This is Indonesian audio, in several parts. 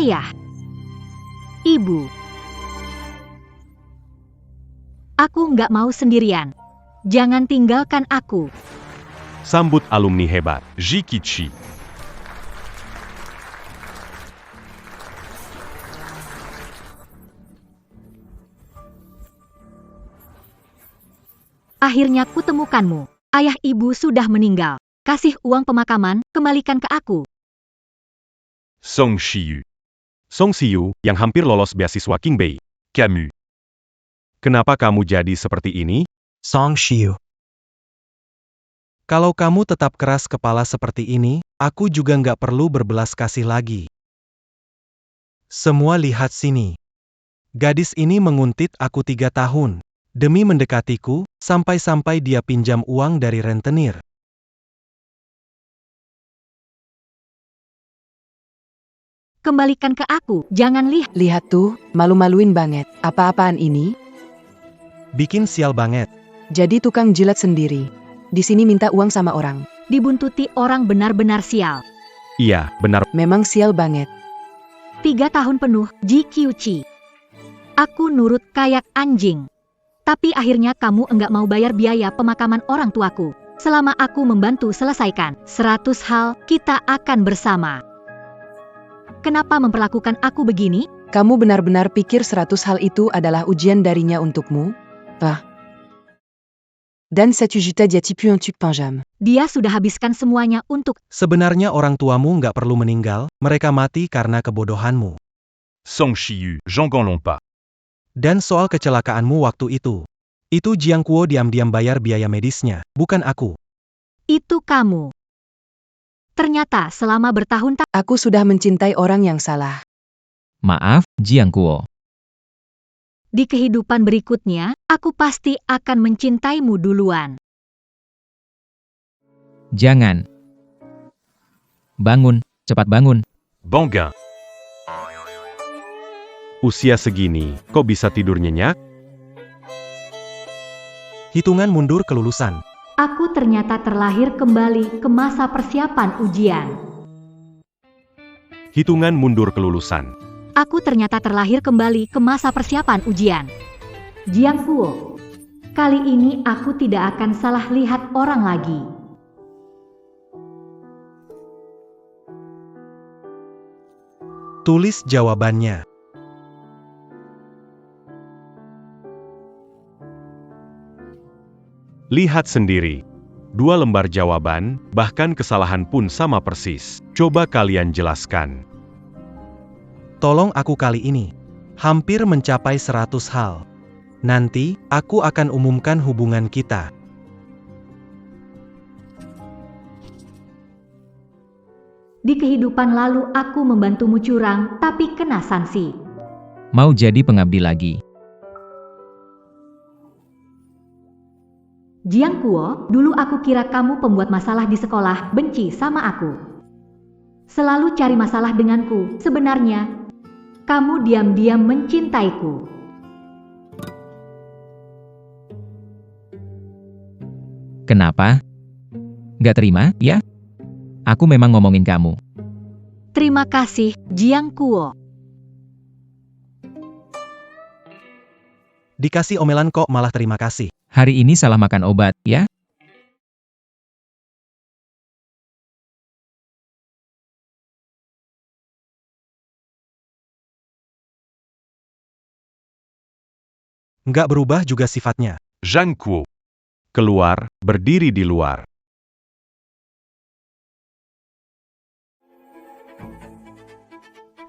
Ayah. Ibu. Aku nggak mau sendirian. Jangan tinggalkan aku. Sambut alumni hebat, Jikichi. Akhirnya kutemukanmu. Ayah ibu sudah meninggal. Kasih uang pemakaman, kembalikan ke aku. Song Shiyu. Song Shiyu, yang hampir lolos beasiswa Qingbei. Camus. Kenapa kamu jadi seperti ini? Song Shiyu. Kalau kamu tetap keras kepala seperti ini, aku juga nggak perlu berbelas kasih lagi. Semua lihat sini. Gadis ini menguntit aku 3 tahun. Demi mendekatiku, sampai-sampai dia pinjam uang dari rentenir. Kembalikan ke aku, jangan lihat. Lihat tuh, malu-maluin banget. Apa-apaan ini? Bikin sial banget. Jadi tukang jilat sendiri. Di sini minta uang sama orang. Dibuntuti orang benar-benar sial. Iya, benar. Memang sial banget. 3 tahun penuh, Jikyuchi. Aku nurut kayak anjing. Tapi akhirnya kamu enggak mau bayar biaya pemakaman orang tuaku. Selama aku membantu selesaikan 100 hal, kita akan bersama. Kenapa memperlakukan aku begini? Kamu benar-benar pikir 100 hal itu adalah ujian darinya untukmu? Dan 7 juta jati puis un truc pinjam. Dia sudah habiskan semuanya untuk... Sebenarnya orang tuamu nggak perlu meninggal, mereka mati karena kebodohanmu. Song Shiyu, Jean Ganlongpa. Dan soal kecelakaanmu waktu itu Jiang Kuo diam-diam bayar biaya medisnya, bukan aku. Itu kamu. Ternyata selama bertahun-tahun... Aku sudah mencintai orang yang salah. Maaf, Jiang Kuo. Di kehidupan berikutnya, aku pasti akan mencintaimu duluan. Jangan. Bangun, cepat bangun. Bangga. Usia segini, kok bisa tidur nyenyak? Hitungan mundur kelulusan. Aku ternyata terlahir kembali ke masa persiapan ujian. Hitungan mundur kelulusan. Aku ternyata terlahir kembali ke masa persiapan ujian. Jiang Kuo. Kali ini aku tidak akan salah lihat orang lagi. Tulis jawabannya. Lihat sendiri. 2 lembar jawaban, bahkan kesalahan pun sama persis. Coba kalian jelaskan. Tolong aku kali ini. Hampir mencapai 100 hal. Nanti, aku akan umumkan hubungan kita. Di kehidupan lalu aku membantumu curang, tapi kena sanksi. Mau jadi pengabdi lagi. Jiang Kuo, dulu aku kira kamu pembuat masalah di sekolah, benci sama aku. Selalu cari masalah denganku, sebenarnya, kamu diam-diam mencintaiku. Kenapa? Gak terima, ya? Aku memang ngomongin kamu. Terima kasih, Jiang Kuo. Dikasih omelan kok malah terima kasih. Hari ini salah makan obat, ya? Nggak berubah juga sifatnya. Zhang Kuo. Keluar, berdiri di luar.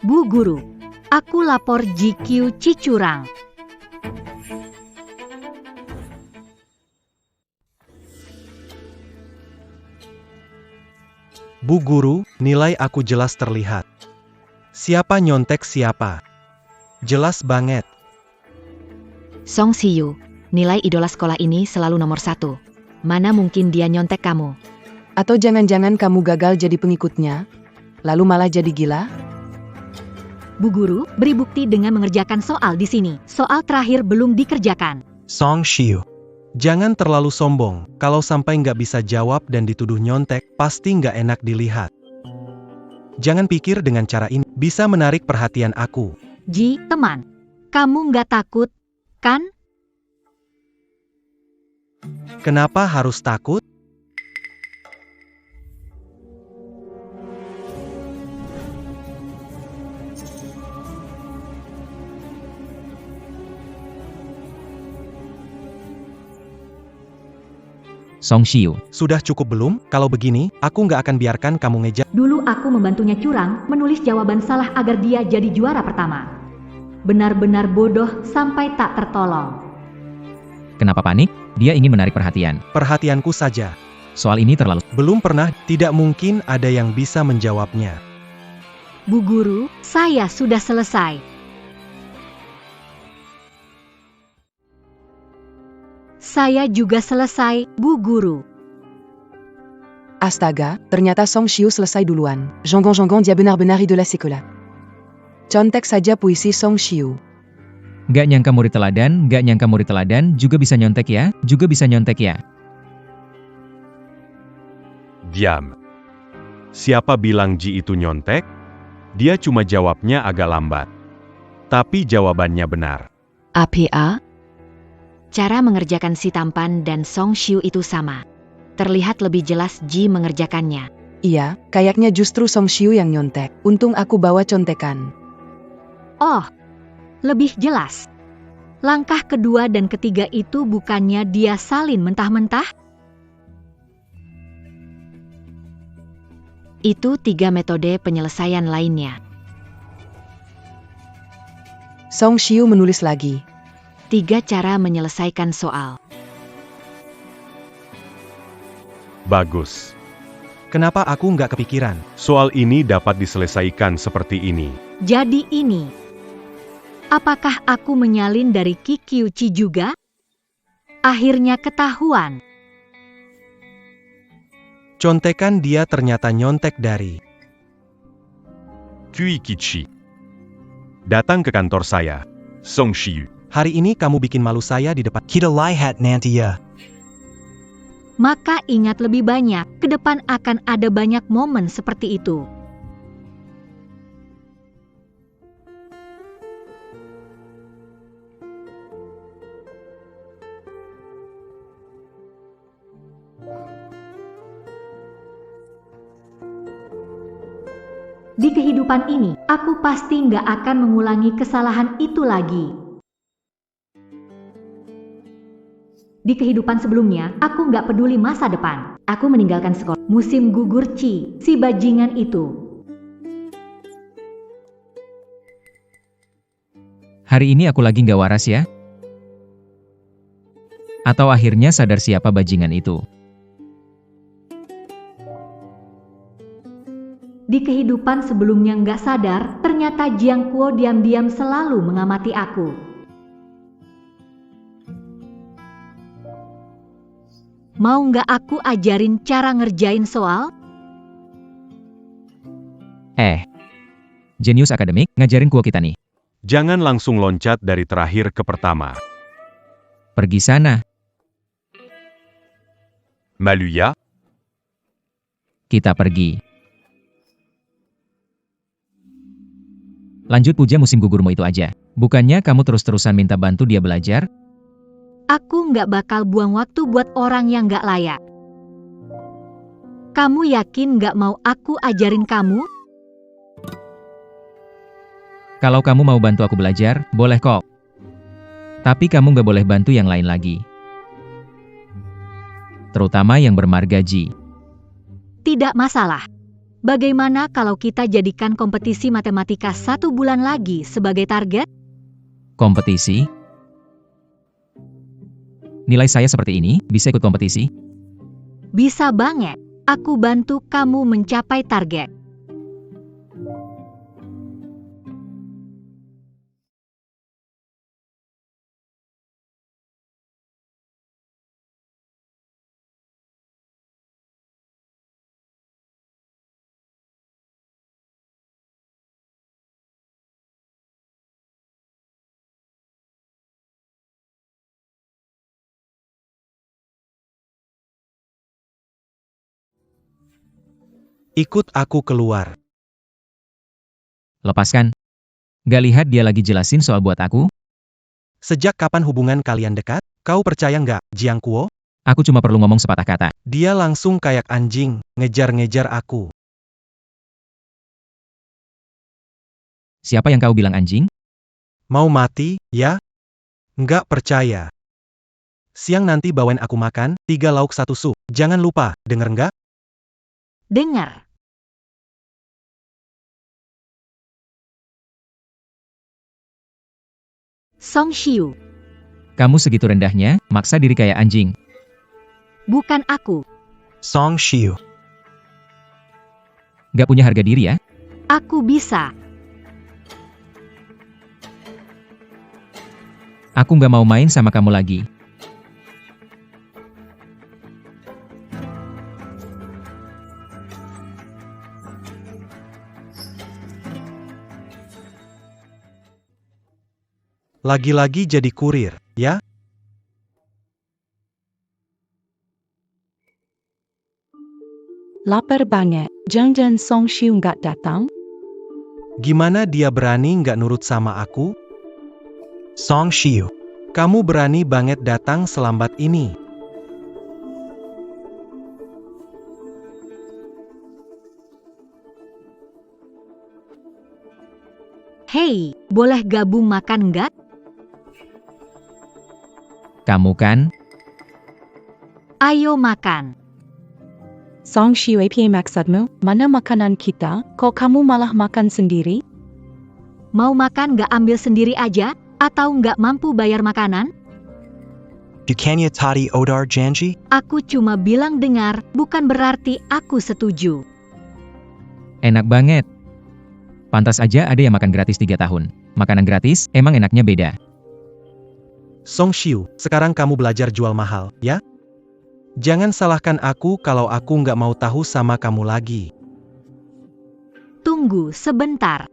Bu Guru, aku lapor Jikyuchi curang. Bu Guru, nilai aku jelas terlihat. Siapa nyontek siapa? Jelas banget. Song Shiyu, nilai idola sekolah ini selalu nomor 1. Mana mungkin dia nyontek kamu? Atau jangan-jangan kamu gagal jadi pengikutnya? Lalu malah jadi gila? Bu Guru, beri bukti dengan mengerjakan soal di sini. Soal terakhir belum dikerjakan. Song Shiyu. Jangan terlalu sombong, kalau sampai nggak bisa jawab dan dituduh nyontek, pasti nggak enak dilihat. Jangan pikir dengan cara ini bisa menarik perhatian aku. Ji, teman. Kamu nggak takut, kan? Kenapa harus takut? Song Shiyu. Sudah cukup belum? Kalau begini, aku nggak akan biarkan kamu ngejar. Dulu aku membantunya curang, menulis jawaban salah agar dia jadi juara pertama. Benar-benar bodoh sampai tak tertolong. Kenapa panik? Dia ingin menarik perhatian. Perhatianku saja. Soal ini terlalu... Belum pernah, tidak mungkin ada yang bisa menjawabnya. Bu Guru, saya sudah selesai. Saya juga selesai, Bu Guru. Astaga, ternyata Song Shiu selesai duluan. Jonggong dia benar-benar idola sekolah. Contek saja puisi Song Shiu. Gak nyangka murid teladan juga bisa nyontek ya, Diam. Siapa bilang Ji itu nyontek? Dia cuma jawabnya agak lambat. Tapi jawabannya benar. APA? Cara mengerjakan si tampan dan Song Shiu itu sama. Terlihat lebih jelas Ji mengerjakannya. Iya, kayaknya justru Song Shiu yang nyontek. Untung aku bawa contekan. Oh, lebih jelas. Langkah kedua dan ketiga itu bukannya dia salin mentah-mentah? Itu 3 metode penyelesaian lainnya. Song Shiu menulis lagi. 3 cara menyelesaikan soal. Bagus. Kenapa aku nggak kepikiran? Soal ini dapat diselesaikan seperti ini. Jadi ini. Apakah aku menyalin dari Kikyuchi juga? Akhirnya ketahuan. Contekan dia ternyata nyontek dari. Kuikichi. Datang ke kantor saya. Song Shiyu. Hari ini kamu bikin malu saya di depan. Kita lihat nanti ya. Maka ingat lebih banyak, ke depan akan ada banyak momen seperti itu. Di kehidupan ini, aku pasti nggak akan mengulangi kesalahan itu lagi. Di kehidupan sebelumnya, aku nggak peduli masa depan. Aku meninggalkan sekolah. Musim gugur Ci, si bajingan itu. Hari ini aku lagi nggak waras ya? Atau akhirnya sadar siapa bajingan itu? Di kehidupan sebelumnya nggak sadar, ternyata Jiang Kuo diam-diam selalu mengamati aku. Mau nggak aku ajarin cara ngerjain soal? Genius Akademik, ngajarin kuo kita nih. Jangan langsung loncat dari terakhir ke pertama. Pergi sana, Malu ya? kita pergi. Lanjut puja musim gugurmu itu aja. Bukannya kamu terus-terusan minta bantu dia belajar? Aku nggak bakal buang waktu buat orang yang nggak layak. Kamu yakin nggak mau aku ajarin kamu? Kalau kamu mau bantu aku belajar, boleh kok. Tapi kamu nggak boleh bantu yang lain lagi. Terutama yang bermarga Ji. Tidak masalah. Bagaimana kalau kita jadikan kompetisi matematika 1 bulan lagi sebagai target? Kompetisi? Nilai saya seperti ini, bisa ikut kompetisi? Bisa banget. Aku bantu kamu mencapai target. Ikut aku keluar. Lepaskan. Gak lihat dia lagi jelasin soal buat aku? Sejak kapan hubungan kalian dekat? Kau percaya nggak, Jiang Kuo? Aku cuma perlu ngomong sepatah kata. Dia langsung kayak anjing, ngejar-ngejar aku. Siapa yang kau bilang anjing? Mau mati, ya? Nggak percaya. Siang nanti bawain aku makan, 3 lauk 1 sup. Jangan lupa, denger nggak? Dengar. Song Shiu, Kamu segitu rendahnya, maksa diri kayak anjing. bukan aku. Song Shiu. Gak punya harga diri ya? Aku bisa. Aku gak mau main sama kamu lagi. Lagi-lagi jadi kurir, ya? Lapar banget, jangan Song Shiu nggak datang? Gimana dia berani nggak nurut sama aku? Song Shiu. Kamu berani banget datang selambat ini. Hei, boleh gabung makan nggak? Kamu kan? Ayo makan. Song Shiu apa maksudmu? Mana makanan kita? Kok kamu malah makan sendiri? Mau makan nggak ambil sendiri aja? Atau nggak mampu bayar makanan? Bukannya tadi Odar janji? Aku cuma bilang dengar, bukan berarti aku setuju. Enak banget. Pantas aja ada yang makan gratis 3 tahun. Makanan gratis, emang enaknya beda. Song Shiu, sekarang kamu belajar jual mahal, ya? Jangan salahkan aku kalau aku nggak mau tahu sama kamu lagi. Tunggu sebentar.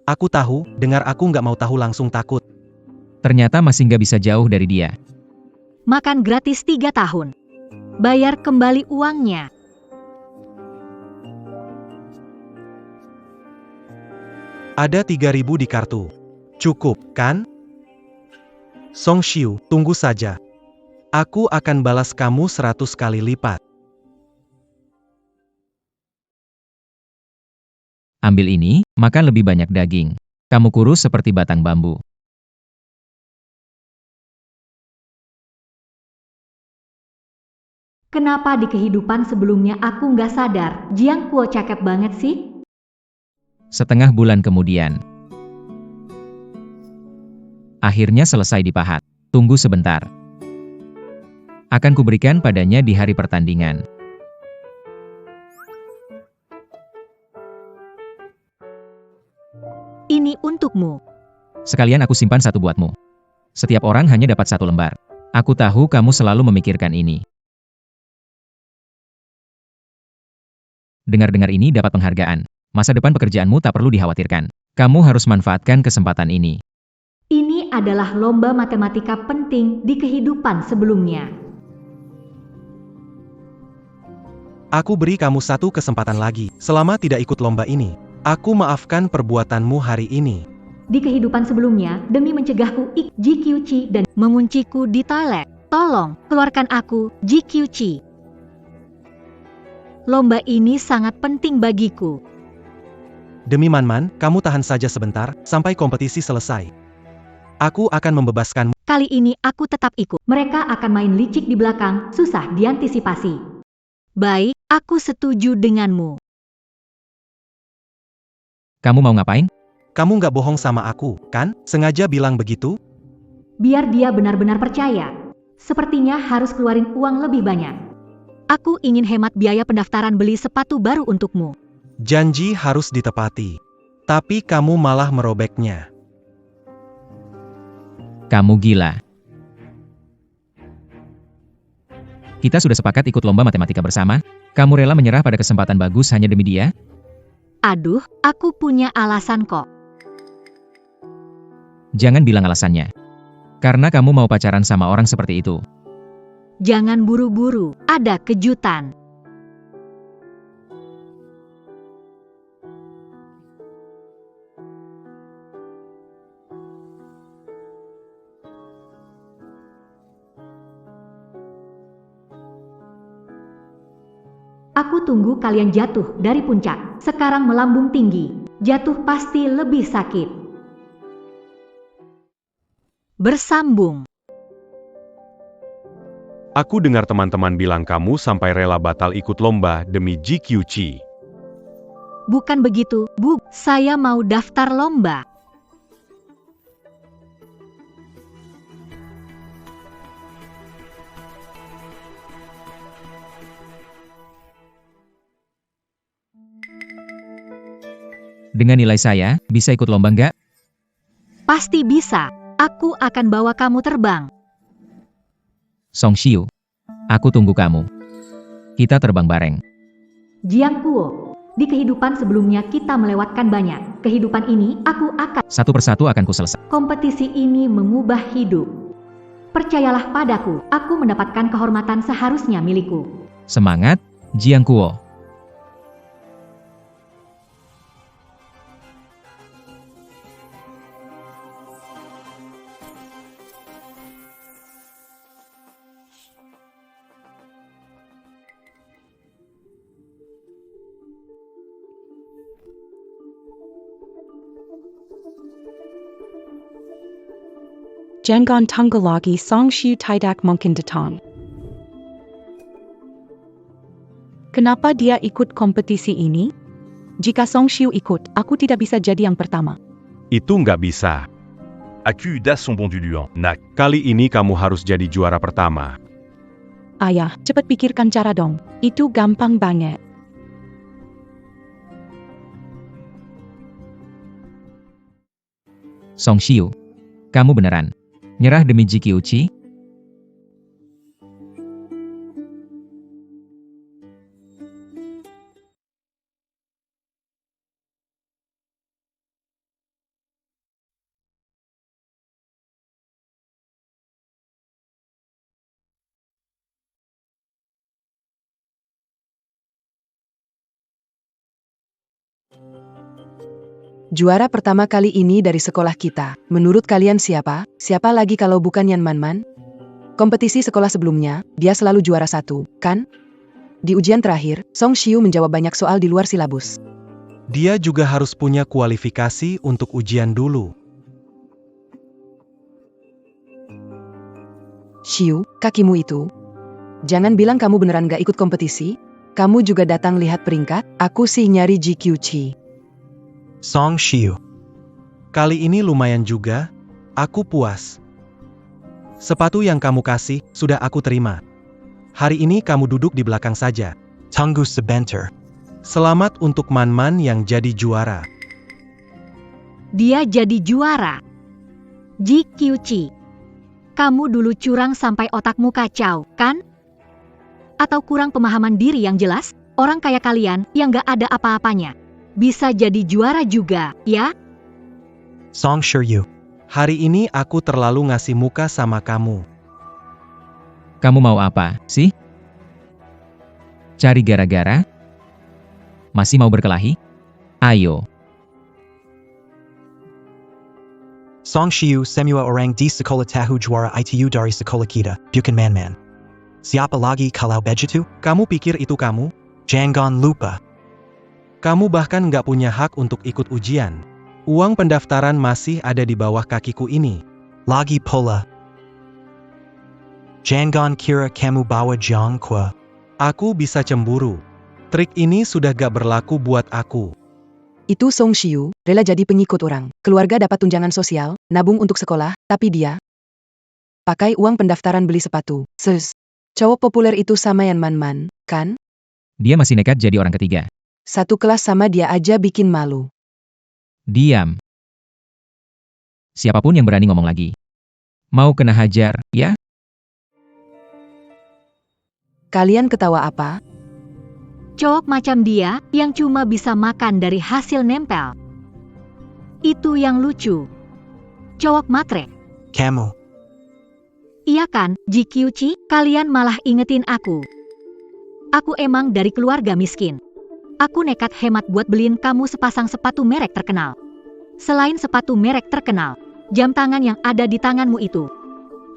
Aku tahu, dengar aku nggak mau tahu langsung takut. Ternyata masih nggak bisa jauh dari dia. Makan gratis 3 tahun. Bayar kembali uangnya. Ada 3.000 di kartu. Cukup, kan? Song Shiu, tunggu saja. Aku akan balas kamu 100 kali lipat. Ambil ini, makan lebih banyak daging. Kamu kurus seperti batang bambu. Kenapa di kehidupan sebelumnya aku nggak sadar, Jiang Kuo cakep banget sih? Setengah bulan kemudian. Akhirnya selesai dipahat. Tunggu sebentar. Akan kuberikan padanya di hari pertandingan. Ini untukmu. Sekalian aku simpan 1 buatmu. Setiap orang hanya dapat 1 lembar. Aku tahu kamu selalu memikirkan ini. Dengar-dengar ini dapat penghargaan. Masa depan pekerjaanmu tak perlu dikhawatirkan. Kamu harus manfaatkan kesempatan ini. Ini adalah lomba matematika penting di kehidupan sebelumnya. Aku beri kamu 1 kesempatan lagi, selama tidak ikut lomba ini. Aku maafkan perbuatanmu hari ini. Di kehidupan sebelumnya, demi mencegahku GQC dan mengunciku di toilet. Tolong, keluarkan aku, GQC. Lomba ini sangat penting bagiku. Demi Manman, kamu tahan saja sebentar, sampai kompetisi selesai. Aku akan membebaskanmu. Kali ini aku tetap ikut. Mereka akan main licik di belakang, susah diantisipasi. Baik, aku setuju denganmu. Kamu mau ngapain? Kamu nggak bohong sama aku, kan? Sengaja bilang begitu? Biar dia benar-benar percaya. Sepertinya harus keluarin uang lebih banyak. Aku ingin hemat biaya pendaftaran beli sepatu baru untukmu. Janji harus ditepati. Tapi kamu malah merobeknya. Kamu gila. Kita sudah sepakat ikut lomba matematika bersama. Kamu rela menyerah pada kesempatan bagus hanya demi dia? Aduh, aku punya alasan kok. Jangan bilang alasannya. Karena kamu mau pacaran sama orang seperti itu. Jangan buru-buru, ada kejutan. Aku tunggu kalian jatuh dari puncak. Sekarang melambung tinggi. Jatuh pasti lebih sakit. Bersambung. Aku dengar teman-teman bilang kamu sampai rela batal ikut lomba demi GQC. Bukan begitu, Bu. Saya mau daftar lomba. Dengan nilai saya, bisa ikut lomba nggak? Pasti bisa. Aku akan bawa kamu terbang. Song Shiu, aku tunggu kamu. Kita terbang bareng. Jiang Kuo, di kehidupan sebelumnya kita melewatkan banyak. Kehidupan ini aku akan. Satu persatu akan kuselesai. Kompetisi ini mengubah hidup. Percayalah padaku, aku mendapatkan kehormatan seharusnya milikku. Semangat, Jiang Kuo. Jangan tunggu lagi Song Shiu tidak mungkin datang. Kenapa dia ikut kompetisi ini? Jika Song Shiu ikut, aku tidak bisa jadi yang pertama. Itu nggak bisa. Aku das son bon du luan, nak. Kali ini kamu harus jadi juara pertama. Ayah, cepat pikirkan cara dong. Itu gampang banget. Song Shiu, kamu beneran nyerah demi GQC? Juara pertama kali ini dari sekolah kita. Menurut kalian siapa? Siapa lagi kalau bukan Yan Man-man? Kompetisi sekolah sebelumnya, dia selalu juara 1, kan? Di ujian terakhir, Song Shiu menjawab banyak soal di luar silabus. Dia juga harus punya kualifikasi untuk ujian dulu. Shiu, kakimu itu. Jangan bilang kamu beneran gak ikut kompetisi. Kamu juga datang lihat peringkat, aku sih nyari GQC. Song Shiu. Kali ini lumayan juga, aku puas. Sepatu yang kamu kasih, sudah aku terima. Hari ini kamu duduk di belakang saja. Tunggu sebentar. Selamat untuk Man-man yang jadi juara. Dia jadi juara. GQC. Kamu dulu curang sampai otakmu kacau, kan? Atau kurang pemahaman diri yang jelas? Orang kayak kalian yang gak ada apa-apanya bisa jadi juara juga, ya? Song Shiu. Hari ini aku terlalu ngasih muka sama kamu. Kamu mau apa, sih? Cari gara-gara? Masih mau berkelahi? Ayo. Song Shiu semua orang di sekolah tahu juara ITU dari sekolah kita, bukan Man-man. Siapa lagi kalau begitu? Kamu pikir itu kamu? Jangan lupa. Kamu bahkan nggak punya hak untuk ikut ujian. Uang pendaftaran masih ada di bawah kakiku ini. Lagi pola. Jangan kira kamu bawa Jiang Kuo. Aku bisa cemburu. Trik ini sudah gak berlaku buat aku. Itu Song Shiu, rela jadi pengikut orang. Keluarga dapat tunjangan sosial, nabung untuk sekolah, tapi dia pakai uang pendaftaran beli sepatu. Cowok populer itu sama Yan Man-man, kan? Dia masih nekat jadi orang ketiga. Satu kelas sama dia aja bikin malu. Diam. Siapapun yang berani ngomong lagi. Mau kena hajar, ya? Kalian ketawa apa? Cowok macam dia yang cuma bisa makan dari hasil nempel. Itu yang lucu. Cowok matre. Kamu. Iya kan, GQC, kalian malah ingetin aku. Aku emang dari keluarga miskin. Aku nekat hemat buat beliin kamu sepasang sepatu merek terkenal. Selain sepatu merek terkenal, jam tangan yang ada di tanganmu itu.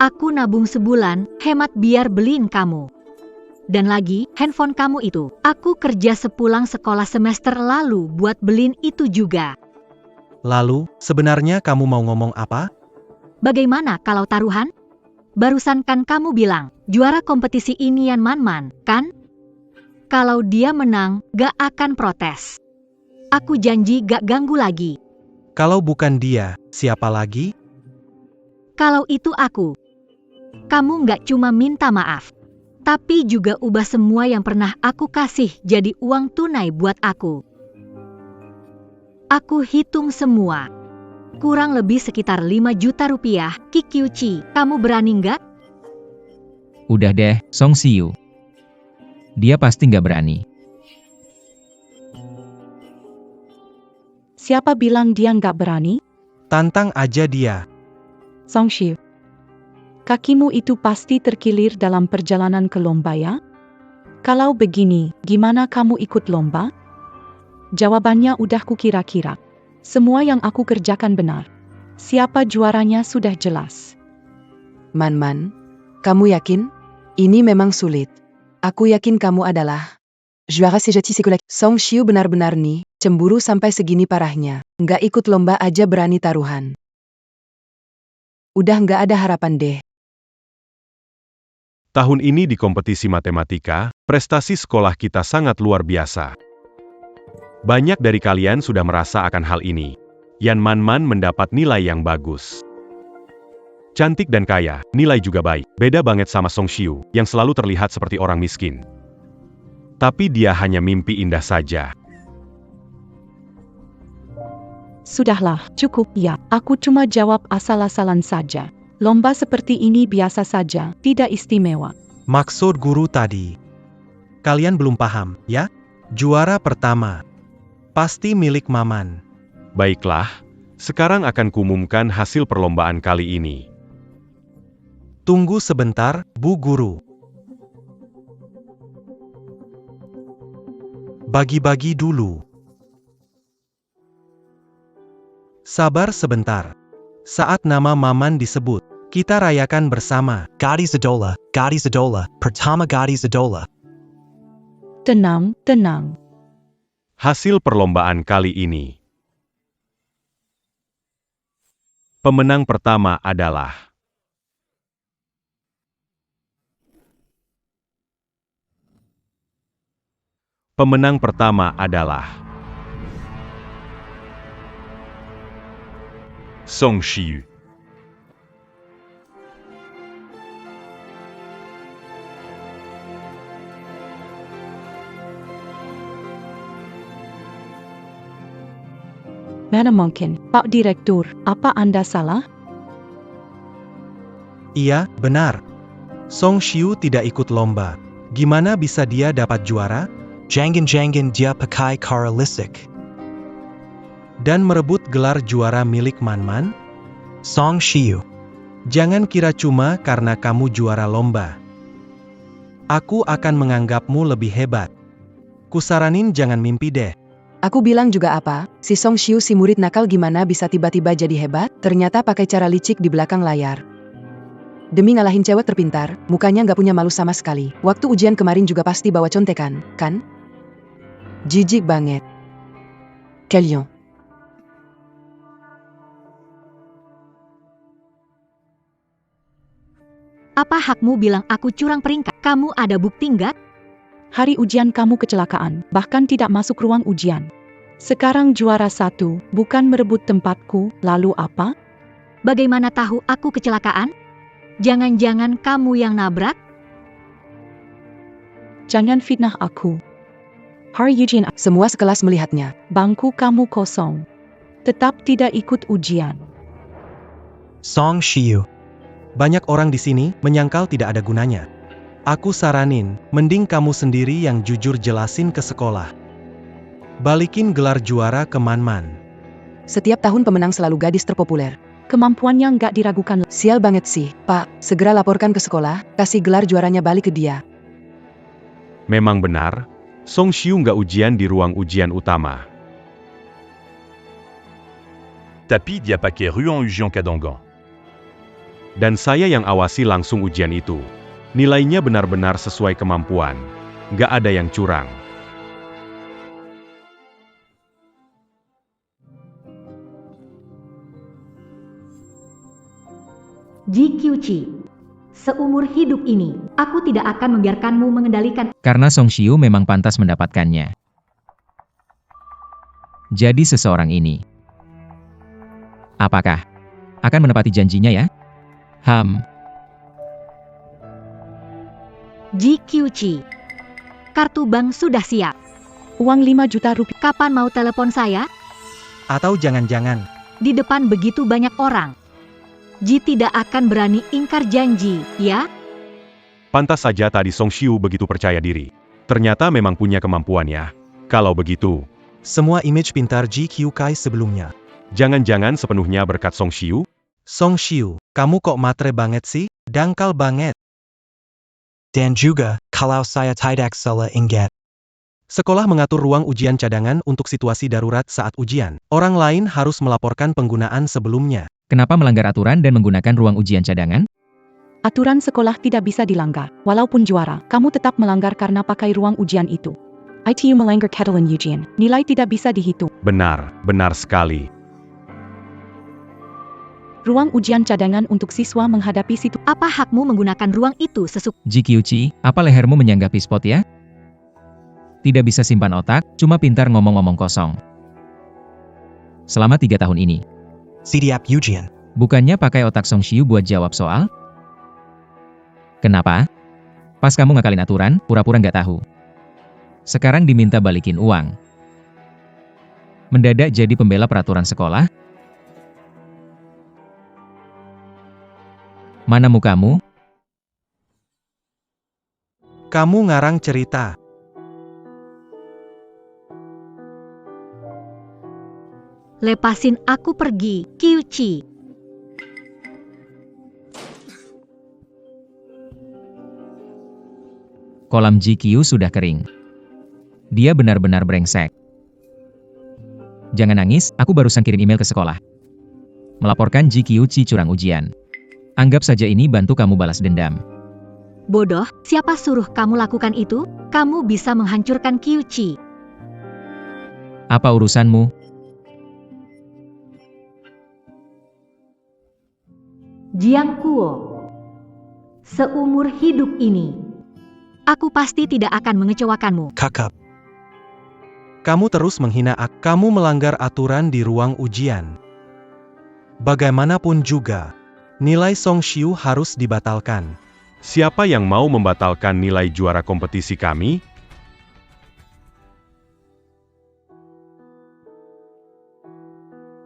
Aku nabung sebulan, hemat biar beliin kamu. Dan lagi, handphone kamu itu. Aku kerja sepulang sekolah semester lalu buat beliin itu juga. Lalu, sebenarnya kamu mau ngomong apa? Bagaimana kalau taruhan? Barusan kan kamu bilang, juara kompetisi ini Yan Man-man, kan? Kalau dia menang, gak akan protes. Aku janji gak ganggu lagi. Kalau bukan dia, siapa lagi? Kalau itu aku. Kamu gak cuma minta maaf, tapi juga ubah semua yang pernah aku kasih jadi uang tunai buat aku. Aku hitung semua. Kurang lebih sekitar 5 juta rupiah, Kikyuchi. Kamu berani nggak? Udah deh, Song Siyu. Dia pasti nggak berani. Siapa bilang dia nggak berani? Tantang aja dia. Song Shiu. Kakimu itu pasti terkilir dalam perjalanan ke lomba ya? Kalau begini, gimana kamu ikut lomba? Jawabannya udah kukira-kira. Semua yang aku kerjakan benar. Siapa juaranya sudah jelas. Man-man, kamu yakin? Ini memang sulit. Aku yakin kamu adalah juara sejati sekolah. Song Shiu benar-benar nih, cemburu sampai segini parahnya. Nggak ikut lomba aja berani taruhan. Udah nggak ada harapan deh. Tahun ini di kompetisi matematika, prestasi sekolah kita sangat luar biasa. Banyak dari kalian sudah merasa akan hal ini. Yan Man-man mendapat nilai yang bagus. Cantik dan kaya, nilai juga baik. Beda banget sama Song Shiu, yang selalu terlihat seperti orang miskin. Tapi dia hanya mimpi indah saja. Sudahlah, cukup ya. Aku cuma jawab asal-asalan saja. Lomba seperti ini biasa saja, tidak istimewa. Maksud guru tadi. Kalian belum paham, ya? Juara pertama. Pasti milik Maman. Baiklah, sekarang akan kuumumkan hasil perlombaan kali ini. Tunggu sebentar, Bu Guru. Bagi-bagi dulu. Sabar sebentar. Saat nama Maman disebut, kita rayakan bersama. Gadis Idola, pertama Gadis Idola. Tenang, tenang. Hasil perlombaan kali ini. Pemenang pertama adalah Song Shiu. Mana mungkin, Pak Direktur, apa Anda salah? Iya, benar. Song Shiu tidak ikut lomba. Gimana bisa dia dapat juara? Jangan dia pakai cara licik. Dan merebut gelar juara milik Man-man? Song Shiu. Jangan kira cuma karena kamu juara lomba. Aku akan menganggapmu lebih hebat. Kusaranin jangan mimpi deh. Aku bilang juga apa, si Song Shiu si murid nakal gimana bisa tiba-tiba jadi hebat? Ternyata pakai cara licik di belakang layar. Demi ngalahin cewek terpintar, mukanya nggak punya malu sama sekali. Waktu ujian kemarin juga pasti bawa contekan, kan? Jijik banget. Kalian. Apa hakmu bilang aku curang peringkat? Kamu ada bukti nggak? Hari ujian kamu kecelakaan, bahkan tidak masuk ruang ujian. Sekarang juara 1, bukan merebut tempatku, lalu apa? Bagaimana tahu aku kecelakaan? Jangan-jangan kamu yang nabrak? Jangan fitnah aku. Hari ujian, Semua sekelas melihatnya. bangku kamu kosong. Tetap tidak ikut ujian. Song Shiu. Banyak orang di sini menyangkal tidak ada gunanya. Aku saranin, mending kamu sendiri yang jujur jelasin ke sekolah. Balikin gelar juara ke Man-man. Setiap tahun pemenang selalu gadis terpopuler. Kemampuannya nggak diragukan. Sial banget sih, Pak. Segera laporkan ke sekolah, kasih gelar juaranya balik ke dia. Memang benar, Song Shiu nggak ujian di ruang ujian utama. Tapi dia pakai ruang ujian Cadangan. Dan saya yang awasi langsung ujian itu. Nilainya benar-benar sesuai kemampuan. Nggak ada yang curang. Ji Qiuqi, seumur hidup ini, aku tidak akan membiarkanmu mengendalikan. Karena Song Xiu memang pantas mendapatkannya. Jadi seseorang ini, apakah akan menepati janjinya ya? Ji Qiuqi, kartu bank sudah siap. Uang 5 juta rupiah. Kapan mau telepon saya? Atau jangan-jangan, Di depan begitu banyak orang. Ji tidak akan berani ingkar janji, ya? Pantas saja tadi Song Xiu begitu percaya diri. Ternyata memang punya kemampuannya. Kalau begitu, semua image pintar Ji Qiuqi sebelumnya. jangan-jangan sepenuhnya berkat Song Xiu? Song Xiu, kamu kok matre banget sih? Dangkal banget. Dan juga, kalau saya tidak salah ingat. Sekolah mengatur ruang ujian cadangan untuk situasi darurat saat ujian. Orang lain harus melaporkan penggunaan sebelumnya. Kenapa melanggar aturan dan menggunakan ruang ujian cadangan? Aturan sekolah tidak bisa dilanggar. Walaupun juara, kamu tetap melanggar karena pakai ruang ujian itu. ITU melanggar ketentuan ujian. Nilai tidak bisa dihitung. Benar, benar sekali. Ruang ujian cadangan untuk siswa menghadapi situasi. Apa hakmu menggunakan ruang itu Ji Qiuqi, apa lehermu menyanggapi spot ya? Tidak bisa simpan otak, cuma pintar ngomong-ngomong kosong. Selama 3 tahun ini, Sidiap ujian. bukannya pakai otak Song Xiu buat jawab soal? Kenapa? Pas kamu ngakalin aturan, pura-pura nggak tahu. Sekarang diminta balikin uang. Mendadak jadi pembela peraturan sekolah? Mana mukamu? Kamu ngarang cerita. Lepasin aku pergi, Qiuqi. Kolam GQ sudah kering. Dia benar-benar brengsek. Jangan nangis, aku barusan kirim email ke sekolah. Melaporkan Ji Qiuqi curang ujian. Anggap saja ini bantu kamu balas dendam. Bodoh, siapa suruh kamu lakukan itu? Kamu bisa menghancurkan Qiuqi. Apa urusanmu? Jiang Kuo. Seumur hidup ini, aku pasti tidak akan mengecewakanmu. Kakap. Kamu terus menghina aku. Kamu melanggar aturan di ruang ujian. Bagaimanapun juga, nilai Song Xiu harus dibatalkan. Siapa yang mau membatalkan nilai juara kompetisi kami?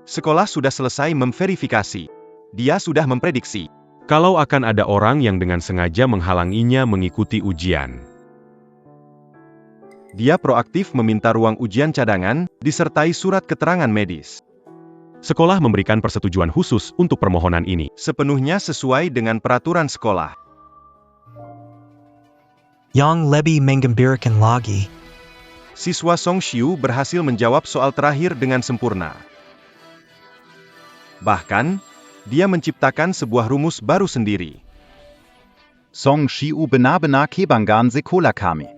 Sekolah sudah selesai memverifikasi. Dia sudah memprediksi. Kalau akan ada orang yang dengan sengaja menghalanginya mengikuti ujian. Dia proaktif meminta ruang ujian cadangan, disertai surat keterangan medis. Sekolah memberikan persetujuan khusus untuk permohonan ini. Sepenuhnya sesuai dengan peraturan sekolah. Yang lebih menggembirakan lagi. Siswa Song Xiu berhasil menjawab soal terakhir dengan sempurna. Bahkan, dia menciptakan sebuah rumus baru sendiri. Song Xiu benar-benar kebanggaan sekolah kami.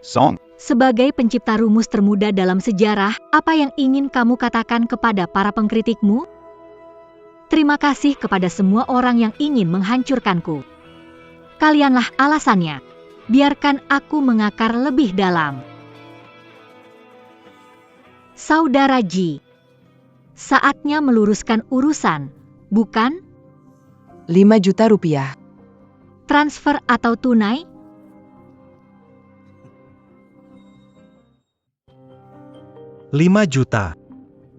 Song, Sebagai pencipta rumus termuda dalam sejarah, apa yang ingin kamu katakan kepada para pengkritikmu? Terima kasih kepada semua orang yang ingin menghancurkanku. Kalianlah alasannya. Biarkan aku mengakar lebih dalam. Saudara Ji, saatnya meluruskan urusan, bukan? 5 juta rupiah. Transfer atau tunai? 5 juta.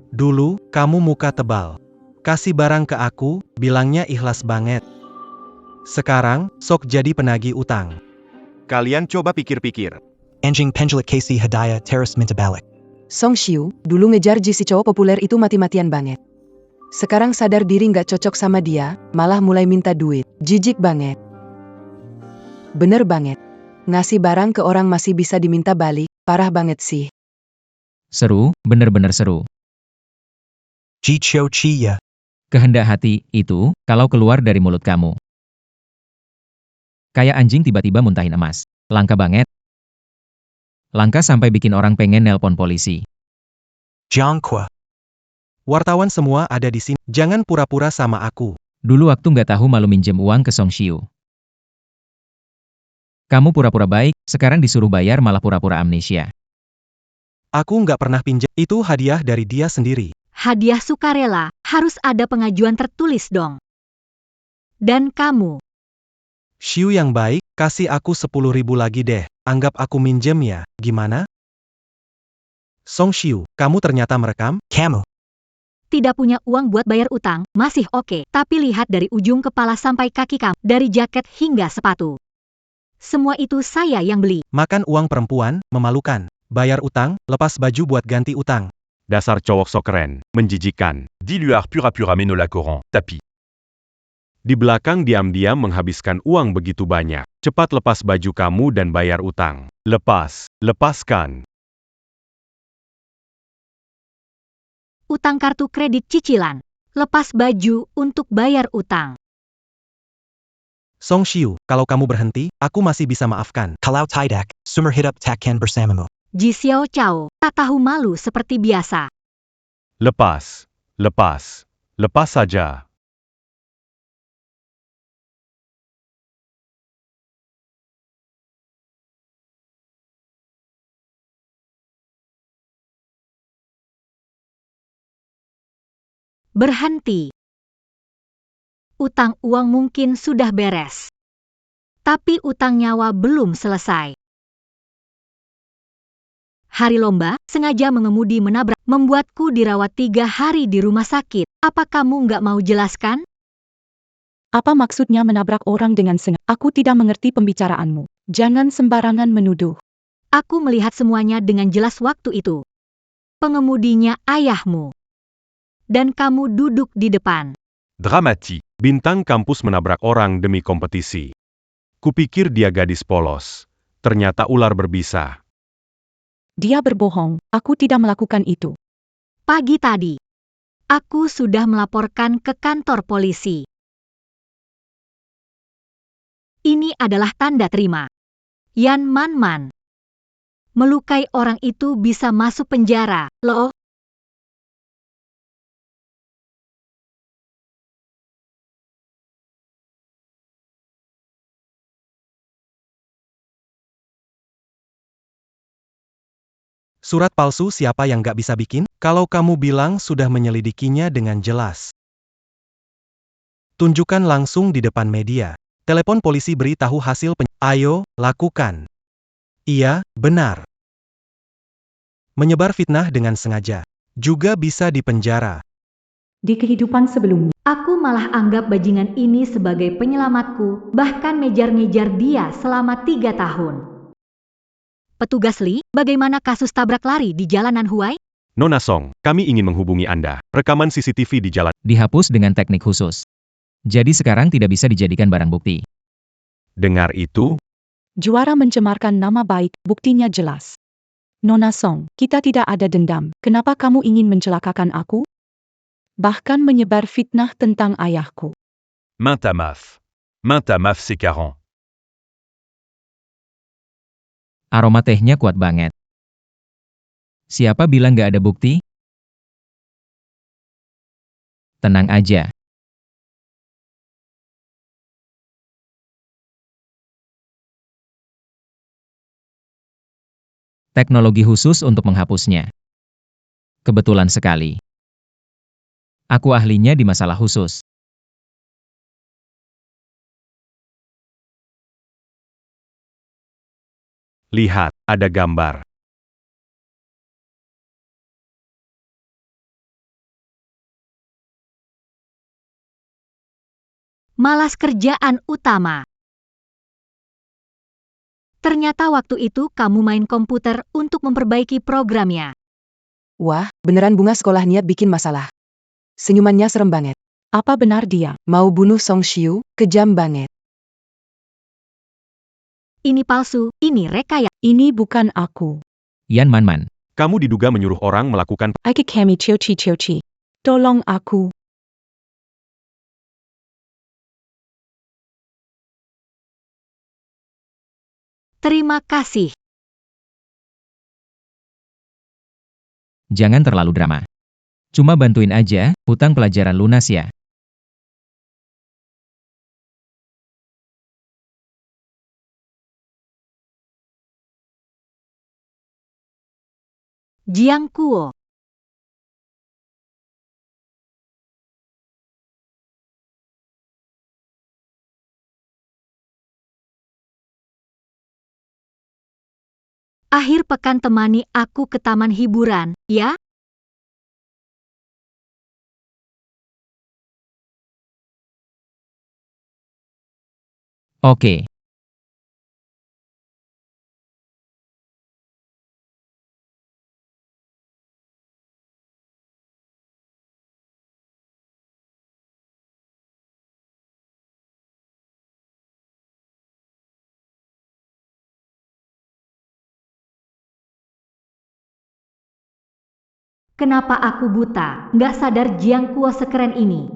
Dulu, kamu muka tebal. Kasih barang ke aku, bilangnya ikhlas banget. Sekarang, sok jadi penagih utang. Kalian coba pikir-pikir. Anjing penjelit Casey Hidayah terus minta balik. Song Xiu, dulu ngejar Ji si cowok populer itu mati-matian banget. Sekarang sadar diri nggak cocok sama dia, malah mulai minta duit. Jijik banget. Bener banget. Ngasih barang ke orang masih bisa diminta balik, parah banget sih. Seru, bener-bener seru. Ji Chio Chi ya. Kehendak hati itu, kalau keluar dari mulut kamu. Kayak anjing tiba-tiba muntahin emas. Langka banget. Langka sampai bikin orang pengen nelpon polisi. Jiangqua. Wartawan semua ada di sini. Jangan pura-pura sama aku. Dulu waktu nggak tahu malu minjem uang ke Song Shiu. Kamu pura-pura baik, sekarang disuruh bayar malah pura-pura amnesia. Aku nggak pernah pinjam. Itu hadiah dari dia sendiri. Hadiah sukarela, harus ada pengajuan tertulis dong. Dan kamu, Shiu yang baik, kasih aku 10.000 lagi deh. Anggap aku minjem ya, gimana? Song Shiu, kamu ternyata merekam? Kamu. tidak punya uang buat bayar utang, masih oke. Tapi lihat dari ujung kepala sampai kaki kamu, dari jaket hingga sepatu. Semua itu saya yang beli. Makan uang perempuan, memalukan. Bayar utang, lepas baju buat ganti utang. Dasar cowok sok keren, menjijikan. Dis-lui pura pura Menola Coran, tapis. Di belakang diam-diam menghabiskan uang begitu banyak. Cepat lepas baju kamu dan bayar utang. Lepas, lepaskan. Utang kartu kredit cicilan. Lepas baju untuk bayar utang. Song Shiu, kalau kamu berhenti, aku masih bisa maafkan. Kalau tidak, sumber hidup takkan bersamamu. Ji Xiao Chao, tak tahu malu seperti biasa. Lepas, lepas, lepas saja. Berhenti. Utang uang mungkin sudah beres. Tapi utang nyawa belum selesai. Hari lomba, sengaja mengemudi menabrak, membuatku dirawat 3 hari di rumah sakit. Apa kamu nggak mau jelaskan? Apa maksudnya menabrak orang dengan sengaja? Aku tidak mengerti pembicaraanmu. Jangan sembarangan menuduh. Aku melihat semuanya dengan jelas waktu itu. Pengemudinya ayahmu. Dan kamu duduk di depan. Dramatique. Bintang kampus menabrak orang demi kompetisi. Kupikir dia gadis polos. Ternyata ular berbisa. Dia berbohong, aku tidak melakukan itu. Pagi tadi, aku sudah melaporkan ke kantor polisi. Ini adalah tanda terima. Yan Man Man. Melukai orang itu bisa masuk penjara, loh. Surat palsu siapa yang nggak bisa bikin? Kalau kamu bilang sudah menyelidikinya dengan jelas. Tunjukkan langsung di depan media. Telepon polisi beritahu hasil Ayo, lakukan. Iya, benar. Menyebar fitnah dengan sengaja. Juga bisa dipenjara. Di kehidupan sebelumnya, Aku malah anggap bajingan ini sebagai penyelamatku, bahkan ngejar-ngejar dia selama 3 tahun. Petugas Li, bagaimana kasus tabrak lari di jalanan Huai? Nona Song, kami ingin menghubungi Anda. Rekaman CCTV di jalan. Dihapus dengan teknik khusus. Jadi sekarang tidak bisa dijadikan barang bukti. Dengar itu? juara mencemarkan nama baik, buktinya jelas. Nona Song, kita tidak ada dendam. Kenapa kamu ingin mencelakakan aku? Bahkan menyebar fitnah tentang ayahku. Mainte à maf. Mainte à maf c'est 40. Aroma tehnya kuat banget. Siapa bilang nggak ada bukti? Tenang aja. Teknologi khusus untuk menghapusnya. Kebetulan sekali. Aku ahlinya di masalah khusus. Lihat, ada gambar. Malas kerjaan utama. Ternyata waktu itu kamu main komputer untuk memperbaiki programnya. Wah, beneran bunga sekolah niat bikin masalah. Senyumannya serem banget. Apa benar dia? Mau bunuh Song Shiu, kejam banget. Ini palsu, ini rekayasa. Ini bukan aku. Yan Man Man. Kamu diduga menyuruh orang melakukan Aiki kami Chiochi Chiochi. Tolong aku. Terima kasih. Jangan terlalu drama. Cuma bantuin aja, hutang pelajaran lunas ya. Jiang Kuo. Akhir pekan temani aku ke taman hiburan, ya? Oke. Kenapa aku buta, nggak sadar Jiang Kuo sekeren ini?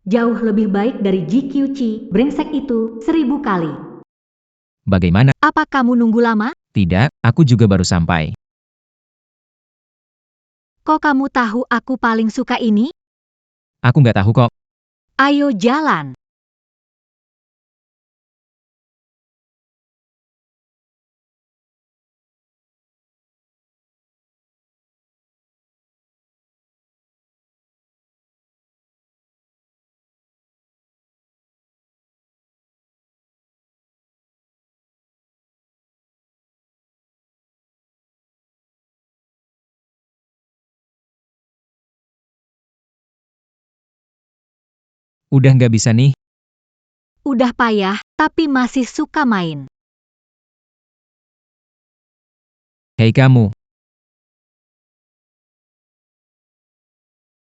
Jauh lebih baik dari Ji Qiuqi, brengsek itu, 1000 kali. Bagaimana? Apa kamu nunggu lama? Tidak, aku juga baru sampai. Kok kamu tahu aku paling suka ini? Aku nggak tahu kok. Ayo jalan. Udah nggak bisa nih. Udah payah, tapi masih suka main. Hei kamu.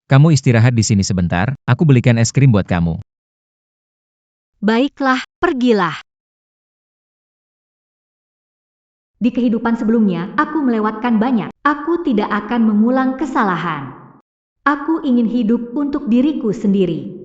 Kamu istirahat di sini sebentar, aku belikan es krim buat kamu. Baiklah, pergilah. Di kehidupan sebelumnya, aku melewatkan banyak. Aku tidak akan mengulang kesalahan. Aku ingin hidup untuk diriku sendiri.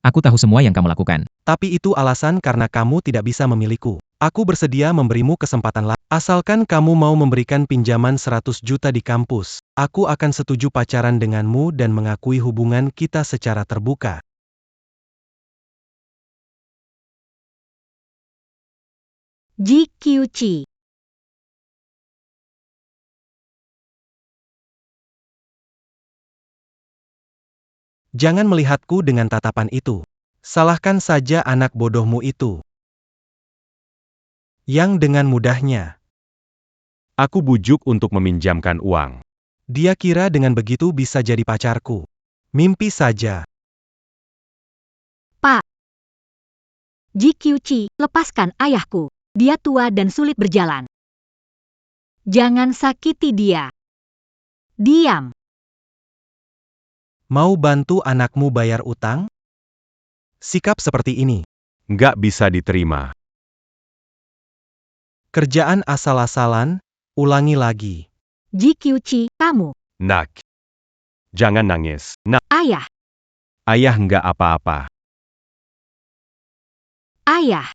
Aku tahu semua yang kamu lakukan. Tapi itu alasan karena kamu tidak bisa memiliku. Aku bersedia memberimu kesempatan lain. Asalkan kamu mau memberikan pinjaman 100 juta di kampus, aku akan setuju pacaran denganmu dan mengakui hubungan kita secara terbuka. Ji Qiuqi. Jangan melihatku dengan tatapan itu. Salahkan saja anak bodohmu itu. Yang dengan mudahnya, Aku bujuk untuk meminjamkan uang. dia kira dengan begitu bisa jadi pacarku. Mimpi saja. Pak. Ji Qiuqi, lepaskan ayahku. Dia tua dan sulit berjalan. Jangan sakiti dia. Diam. Mau bantu anakmu bayar utang? Sikap seperti ini. Nggak bisa diterima. Kerjaan asal-asalan, ulangi lagi. Ji Qiuqi, kamu. Nak. Jangan nangis. Nak, Ayah. ayah nggak apa-apa. Ayah.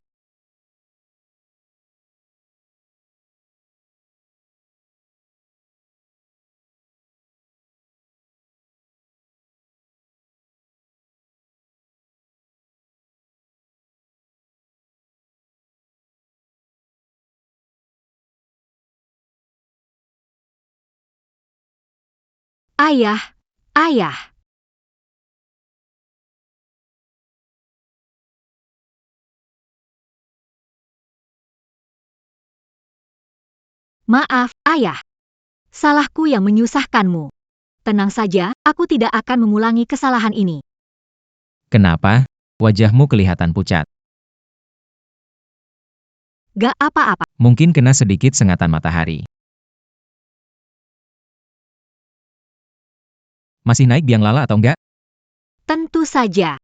Ayah. Ayah. Maaf, ayah. Salahku yang menyusahkanmu. Tenang saja, aku tidak akan mengulangi kesalahan ini. Kenapa? Wajahmu kelihatan pucat. Gak apa-apa. Mungkin kena sedikit sengatan matahari. Masih naik biang lala atau enggak? Tentu saja.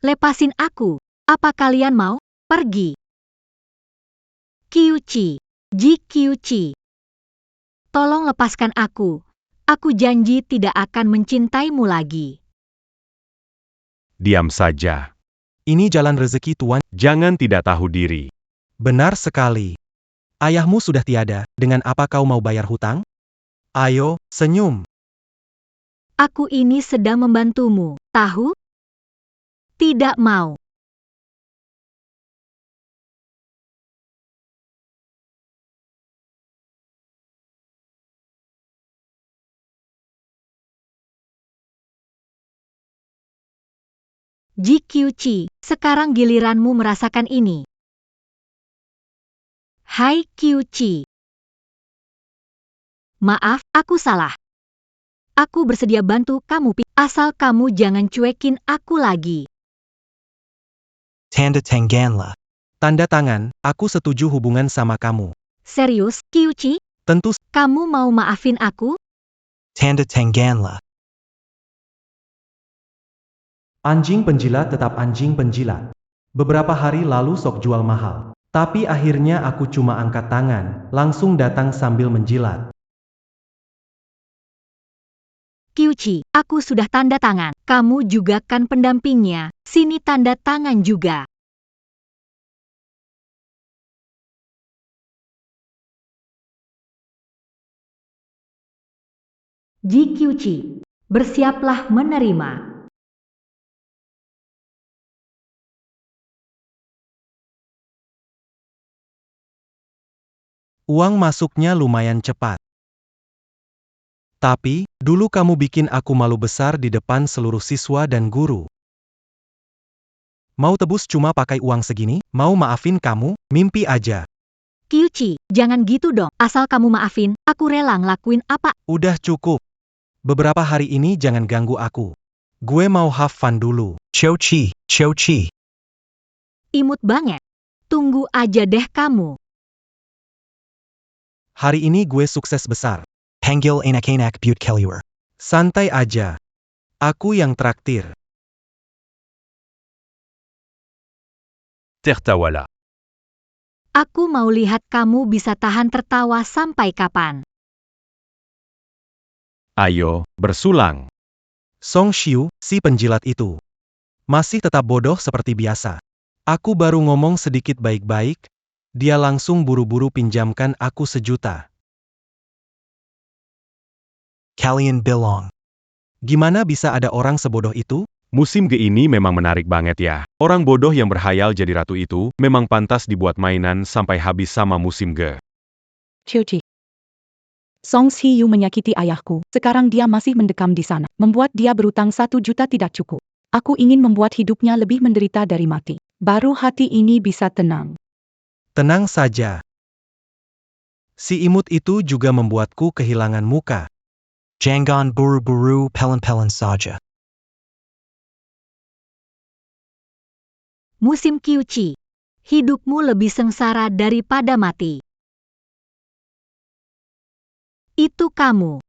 Lepasin aku. Apa kalian mau pergi? Kyuchi, Ji Kyuchi. Tolong lepaskan aku. Aku janji tidak akan mencintaimu lagi. Diam saja. Ini jalan rezeki Tuan. Jangan tidak tahu diri. Benar sekali. Ayahmu sudah tiada, dengan apa kau mau bayar hutang? Ayo, senyum. Aku ini sedang membantumu, tahu? Tidak mau. Ji Kyuchi, sekarang giliranmu merasakan ini. Hai Kyuchi. Maaf, aku salah. Aku bersedia bantu kamu, asal kamu jangan cuekin aku lagi. Tanda Tanganla. Tanda tangan, aku setuju hubungan sama kamu. Serius, Kyuchi? Tentu. Kamu mau maafin aku? Tanda Tanganla. Anjing penjilat tetap anjing penjilat. Beberapa hari lalu sok jual mahal. Tapi akhirnya aku cuma angkat tangan, langsung datang sambil menjilat. Kyuchi, aku sudah tanda tangan. Kamu juga kan pendampingnya. Sini tanda tangan juga. Ji Kyuchi, bersiaplah menerima. Uang masuknya lumayan cepat. Tapi, dulu kamu bikin aku malu besar di depan seluruh siswa dan guru. Mau tebus cuma pakai uang segini? Mau maafin kamu? Mimpi aja. Kyuchi, jangan gitu dong. Asal kamu maafin, aku rela ngelakuin apa. Udah cukup. Beberapa hari ini jangan ganggu aku. Gue mau have fun dulu. Chochi, Chochi. Imut banget. Tunggu aja deh kamu. Hari ini gue sukses besar. Panggil anak-anak Butte Keluar. Santai aja. Aku yang traktir. Tertawa. Aku mau lihat kamu bisa tahan tertawa sampai kapan. Ayo, bersulang. Song Shiu, si penjilat itu. Masih tetap bodoh seperti biasa. Aku baru ngomong sedikit baik-baik, dia langsung buru-buru pinjamkan aku 1 juta. Kalian bilang. Gimana bisa ada orang sebodoh itu? Musim Ge ini memang menarik banget ya. Orang bodoh yang berhayal jadi ratu itu, memang pantas dibuat mainan sampai habis sama musim Ge. Kyuchi. Song Shiyu menyakiti ayahku. Sekarang dia masih mendekam di sana. Membuat dia berutang 1 juta tidak cukup. Aku ingin membuat hidupnya lebih menderita dari mati. Baru hati ini bisa tenang. Tenang saja. Si imut itu juga membuatku kehilangan muka. Jangan buru-buru pelan-pelan saja. Musim Kyuchi. Hidupmu lebih sengsara daripada mati. Itu kamu.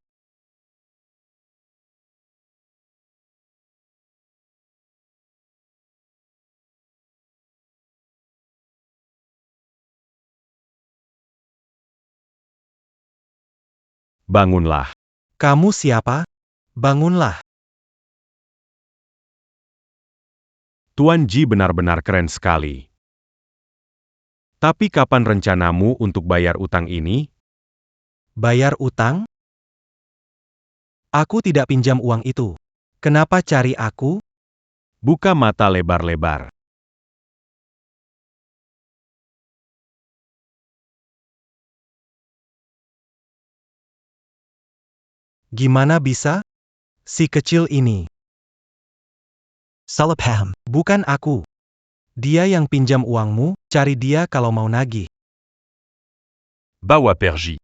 Bangunlah. Kamu siapa? Bangunlah. Tuan Ji benar-benar keren sekali. Tapi kapan rencanamu untuk bayar utang ini? Bayar utang? Aku tidak pinjam uang itu. Kenapa cari aku? Buka mata lebar-lebar. Gimana bisa? Si kecil ini. Salah paham. Bukan aku. Dia yang pinjam uangmu, cari dia kalau mau nagih. Bawa pergi.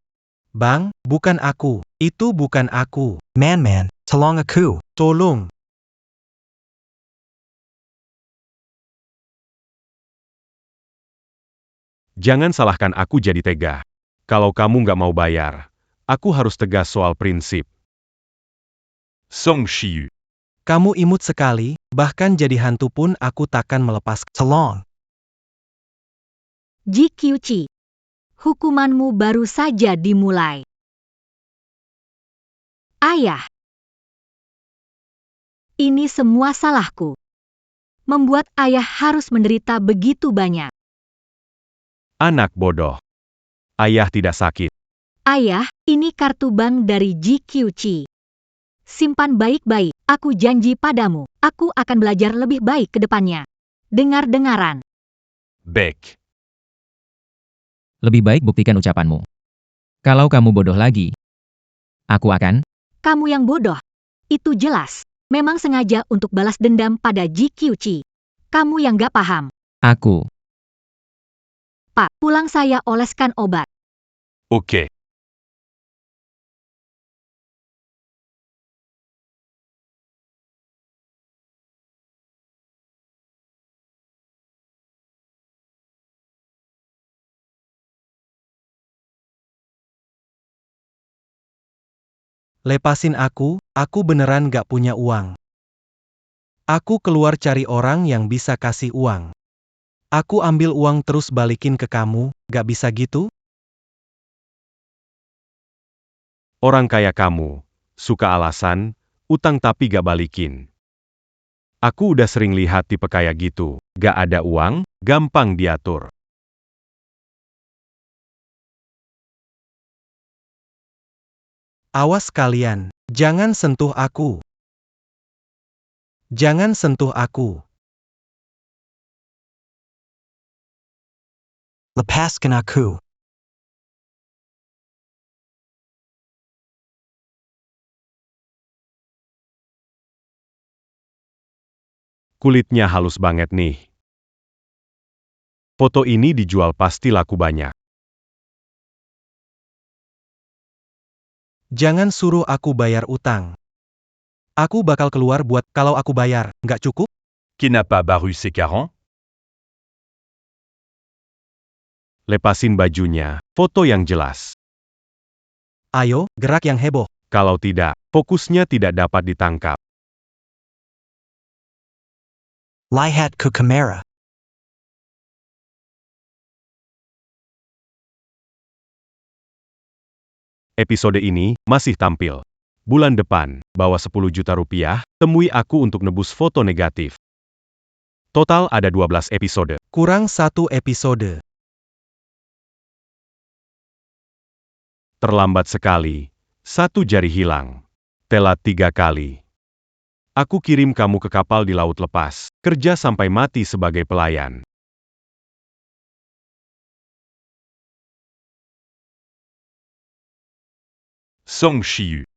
Bang, bukan aku. Itu bukan aku. Man, tolong aku. Tolong. Jangan salahkan aku jadi tega. Kalau kamu nggak mau bayar, aku harus tegas soal prinsip. Song Shiyu. Kamu imut sekali, bahkan jadi hantu pun aku takkan melepas. Talong. Ji Qiuqi. Hukumanmu baru saja dimulai. Ayah. Ini semua salahku. Membuat ayah harus menderita begitu banyak. Anak bodoh. Ayah tidak sakit. Ayah, ini kartu bank dari Ji Qiuqi. Simpan baik-baik, aku janji padamu, aku akan belajar lebih baik ke depannya. Dengar-dengaran. Bec. Lebih baik buktikan ucapanmu. Kalau kamu bodoh lagi, aku akan... Kamu yang bodoh. Itu jelas. Memang sengaja untuk balas dendam pada Ji Qiuqi. Kamu yang gak paham. Aku. Pak, pulang saya oleskan obat. Ok. Lepasin aku beneran gak punya uang. Aku keluar cari orang yang bisa kasih uang. Aku ambil uang terus balikin ke kamu, gak bisa gitu? Orang kaya kamu, suka alasan, utang tapi gak balikin. Aku udah sering lihat tipe kayak gitu, gak ada uang, gampang diatur. Awas kalian, jangan sentuh aku. Jangan sentuh aku. Lepaskan aku. Kulitnya halus banget nih. Foto ini dijual pasti laku banyak. Jangan suruh aku bayar utang. Aku bakal keluar buat kalau aku bayar, nggak cukup? Qui n'a pas baru ses 40? Lepasin bajunya, foto yang jelas. Ayo, gerak yang heboh. Kalau tidak, fokusnya tidak dapat ditangkap. Lihat ke kamera. Episode ini masih tampil. Bulan depan, bawa 10 juta rupiah, temui aku untuk nebus foto negatif. Total ada 12 episode. Kurang 1 episode. Terlambat sekali. 1 jari hilang. Telat 3 kali. Aku kirim kamu ke kapal di laut lepas, kerja sampai mati sebagai pelayan. Song Shiyu.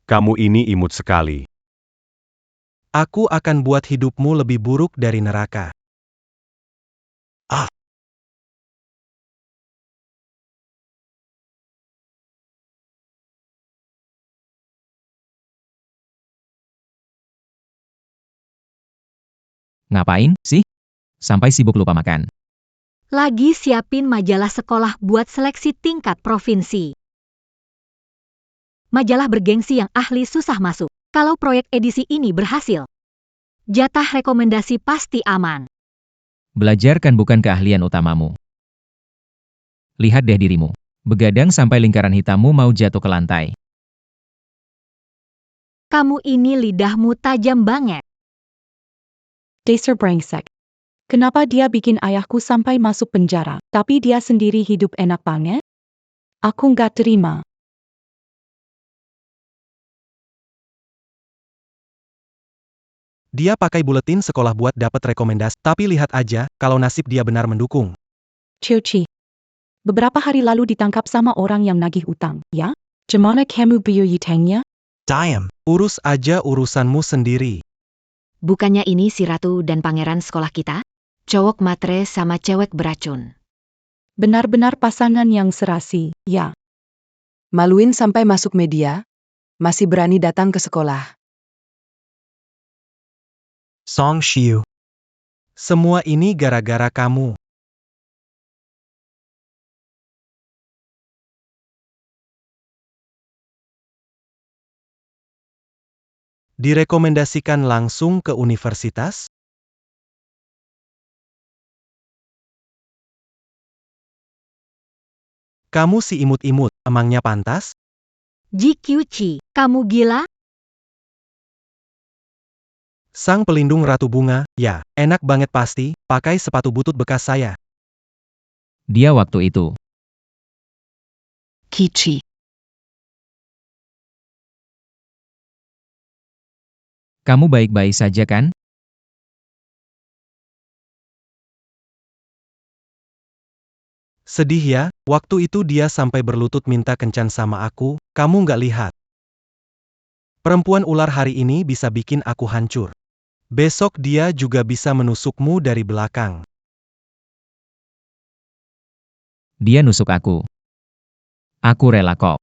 Kamu ini imut sekali. Aku akan buat hidupmu lebih buruk dari neraka. Ngapain sih? Sampai sibuk lupa makan. Lagi siapin majalah sekolah buat seleksi tingkat provinsi. Majalah bergengsi yang ahli susah masuk. Kalau proyek edisi ini berhasil, jatah rekomendasi pasti aman. Belajar kan bukan keahlian utamamu. Lihat deh dirimu. Begadang sampai lingkaran hitammu mau jatuh ke lantai. Kamu ini lidahmu tajam banget. Dasar brengsek. Kenapa dia bikin ayahku sampai masuk penjara, tapi dia sendiri hidup enak banget? Aku nggak terima. Dia pakai buletin sekolah buat dapat rekomendasi, tapi lihat aja, kalau nasib dia benar mendukung. Qiuqi. Beberapa hari lalu ditangkap sama orang yang nagih utang, ya? Gimana kamu bayar utangnya? Diam. Urus aja urusanmu sendiri. Bukannya ini si ratu dan pangeran sekolah kita? Cowok matre sama cewek beracun. Benar-benar pasangan yang serasi, ya. Maluin sampai masuk media, masih berani datang ke sekolah. Song Shiyu. Semua ini gara-gara kamu. Direkomendasikan langsung ke universitas? Kamu si imut-imut, emangnya pantas? Ji Qiuqi, kamu gila? Sang pelindung ratu bunga, ya, enak banget pasti, pakai sepatu butut bekas saya. Dia waktu itu. Kichi. Kamu baik-baik saja kan? Sedih ya, waktu itu dia sampai berlutut minta kencan sama aku, kamu nggak lihat. Perempuan ular hari ini bisa bikin aku hancur. Besok dia juga bisa menusukmu dari belakang. Dia nusuk aku. Aku rela kok.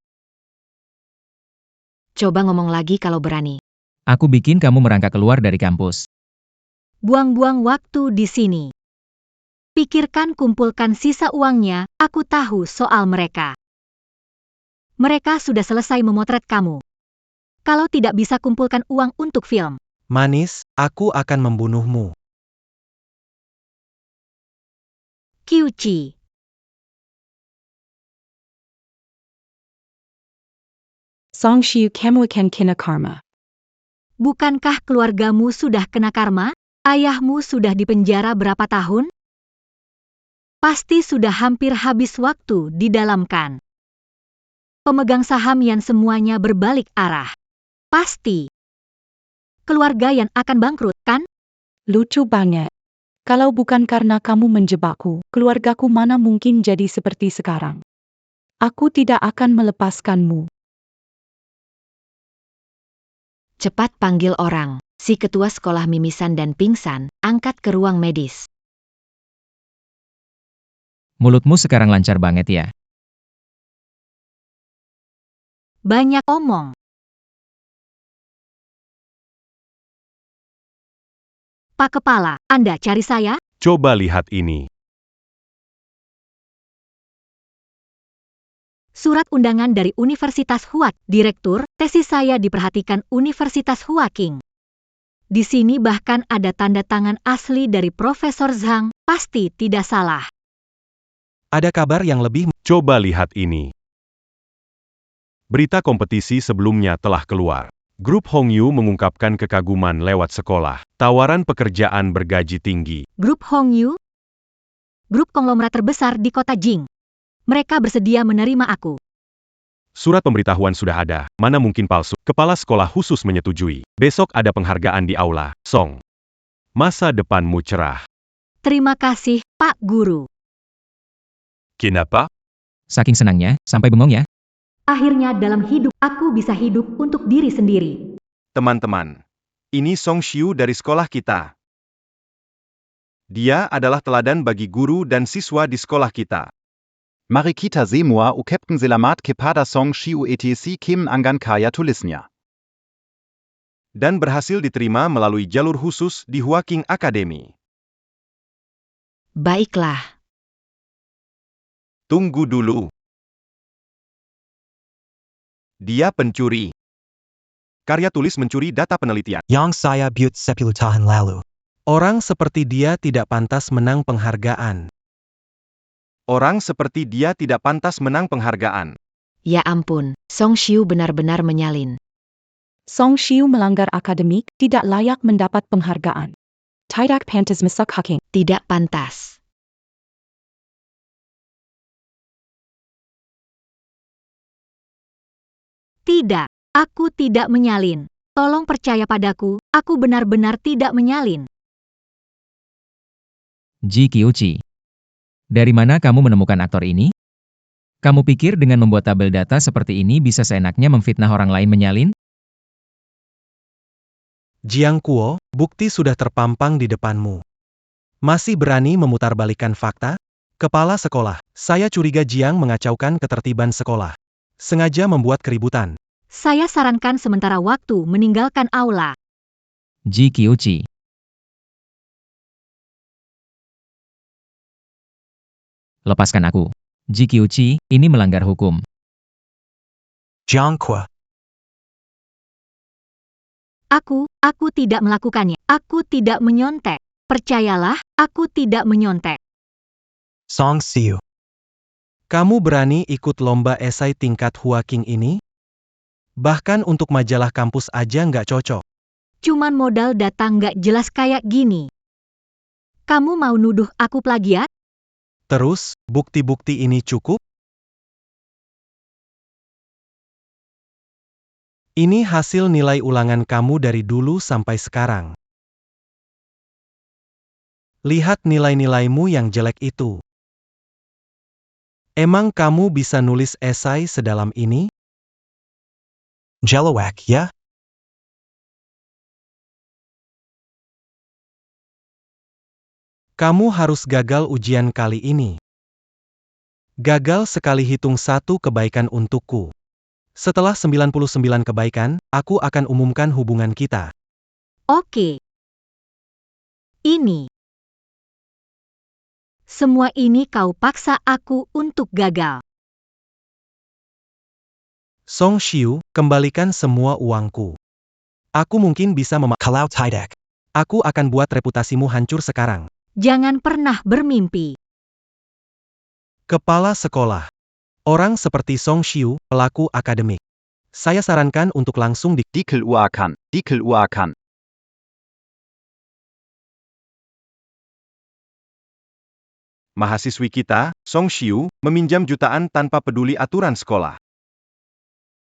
Coba ngomong lagi kalau berani. Aku bikin kamu merangkak keluar dari kampus. Buang-buang waktu di sini. Pikirkan kumpulkan sisa uangnya, aku tahu soal mereka. Mereka sudah selesai memotret kamu. Kalau tidak bisa kumpulkan uang untuk film. Manis, aku akan membunuhmu. Qiuqi. Song Shiu kamu akan kena karma. Bukankah keluargamu sudah kena karma? Ayahmu sudah dipenjara berapa tahun? Pasti sudah hampir habis waktu di dalam kan. Pemegang saham yang semuanya berbalik arah. Pasti. Keluarga yang akan bangkrut, kan? Lucu banget. Kalau bukan karena kamu menjebakku, keluargaku mana mungkin jadi seperti sekarang. Aku tidak akan melepaskanmu. Cepat panggil orang. Si ketua sekolah mimisan dan pingsan, angkat ke ruang medis. Mulutmu sekarang lancar banget ya. Banyak omong. Pak Kepala, Anda cari saya? Coba lihat ini. Surat undangan dari Universitas Huat, Direktur, tesis saya diperhatikan Universitas Huaking. Di sini bahkan ada tanda tangan asli dari Profesor Zhang, pasti tidak salah. Ada kabar yang lebih. Coba lihat ini. Berita kompetisi sebelumnya telah keluar. Grup Hongyu mengungkapkan kekaguman lewat sekolah. Tawaran pekerjaan bergaji tinggi. Grup Hongyu? Grup konglomerat terbesar di kota Jing. Mereka bersedia menerima aku. Surat pemberitahuan sudah ada, mana mungkin palsu. Kepala sekolah khusus menyetujui. Besok ada penghargaan di aula, Song. Masa depanmu cerah. Terima kasih, Pak Guru. Kenapa? Saking senangnya, sampai bengong ya. Akhirnya dalam hidup, aku bisa hidup untuk diri sendiri. Teman-teman, ini Song Shiu dari sekolah kita. Dia adalah teladan bagi guru dan siswa di sekolah kita. Marikita semua u Captain Selamat kepada Song Shiu etc Kim Anggan Kaya tulisnya. Dan berhasil diterima melalui jalur khusus di Huaking Academy. Baiklah. Tunggu dulu. Dia pencuri. Karya tulis mencuri data penelitian. Yang saya buat 10 tahun lalu. Orang seperti dia tidak pantas menang penghargaan. Orang seperti dia tidak pantas menang penghargaan. Ya ampun, Song Shiu benar-benar menyalin. Song Shiu melanggar akademik, tidak layak mendapat penghargaan. Tidak pantas masuk Huaking. Tidak pantas. Tidak, aku tidak menyalin. Tolong percaya padaku, aku benar-benar tidak menyalin. Ji Qiuqi. Dari mana kamu menemukan aktor ini? Kamu pikir dengan membuat tabel data seperti ini bisa seenaknya memfitnah orang lain menyalin? Jiang Kuo, bukti sudah terpampang di depanmu. Masih berani memutarbalikkan fakta? Kepala sekolah, saya curiga Jiang mengacaukan ketertiban sekolah. Sengaja membuat keributan. Saya sarankan sementara waktu meninggalkan aula. Ji Qiuqi. Lepaskan aku. Ji Qiuqi, ini melanggar hukum. Jiang Kua. Aku tidak melakukannya. Aku tidak menyontek. Percayalah, aku tidak menyontek. Song Siu. Kamu berani ikut lomba esai tingkat Huaking ini? Bahkan untuk majalah kampus aja nggak cocok. Cuman modal datang nggak jelas kayak gini. Kamu mau nuduh aku plagiat? Terus, bukti-bukti ini cukup? Ini hasil nilai ulangan kamu dari dulu sampai sekarang. Lihat nilai-nilaimu yang jelek itu. Emang kamu bisa nulis esai sedalam ini? Jelawak, ya? Kamu harus gagal ujian kali ini. Gagal sekali hitung satu kebaikan untukku. Setelah 99 kebaikan, aku akan umumkan hubungan kita. Oke. Ini. Semua ini kau paksa aku untuk gagal. Song Shiu, kembalikan semua uangku. Aku mungkin bisa Kalau tidak. Aku akan buat reputasimu hancur sekarang. Jangan pernah bermimpi. Kepala sekolah. Orang seperti Song Shiu, pelaku akademik. Saya sarankan untuk langsung dikeluarkan. Mahasiswi kita, Song Shiu, meminjam jutaan tanpa peduli aturan sekolah.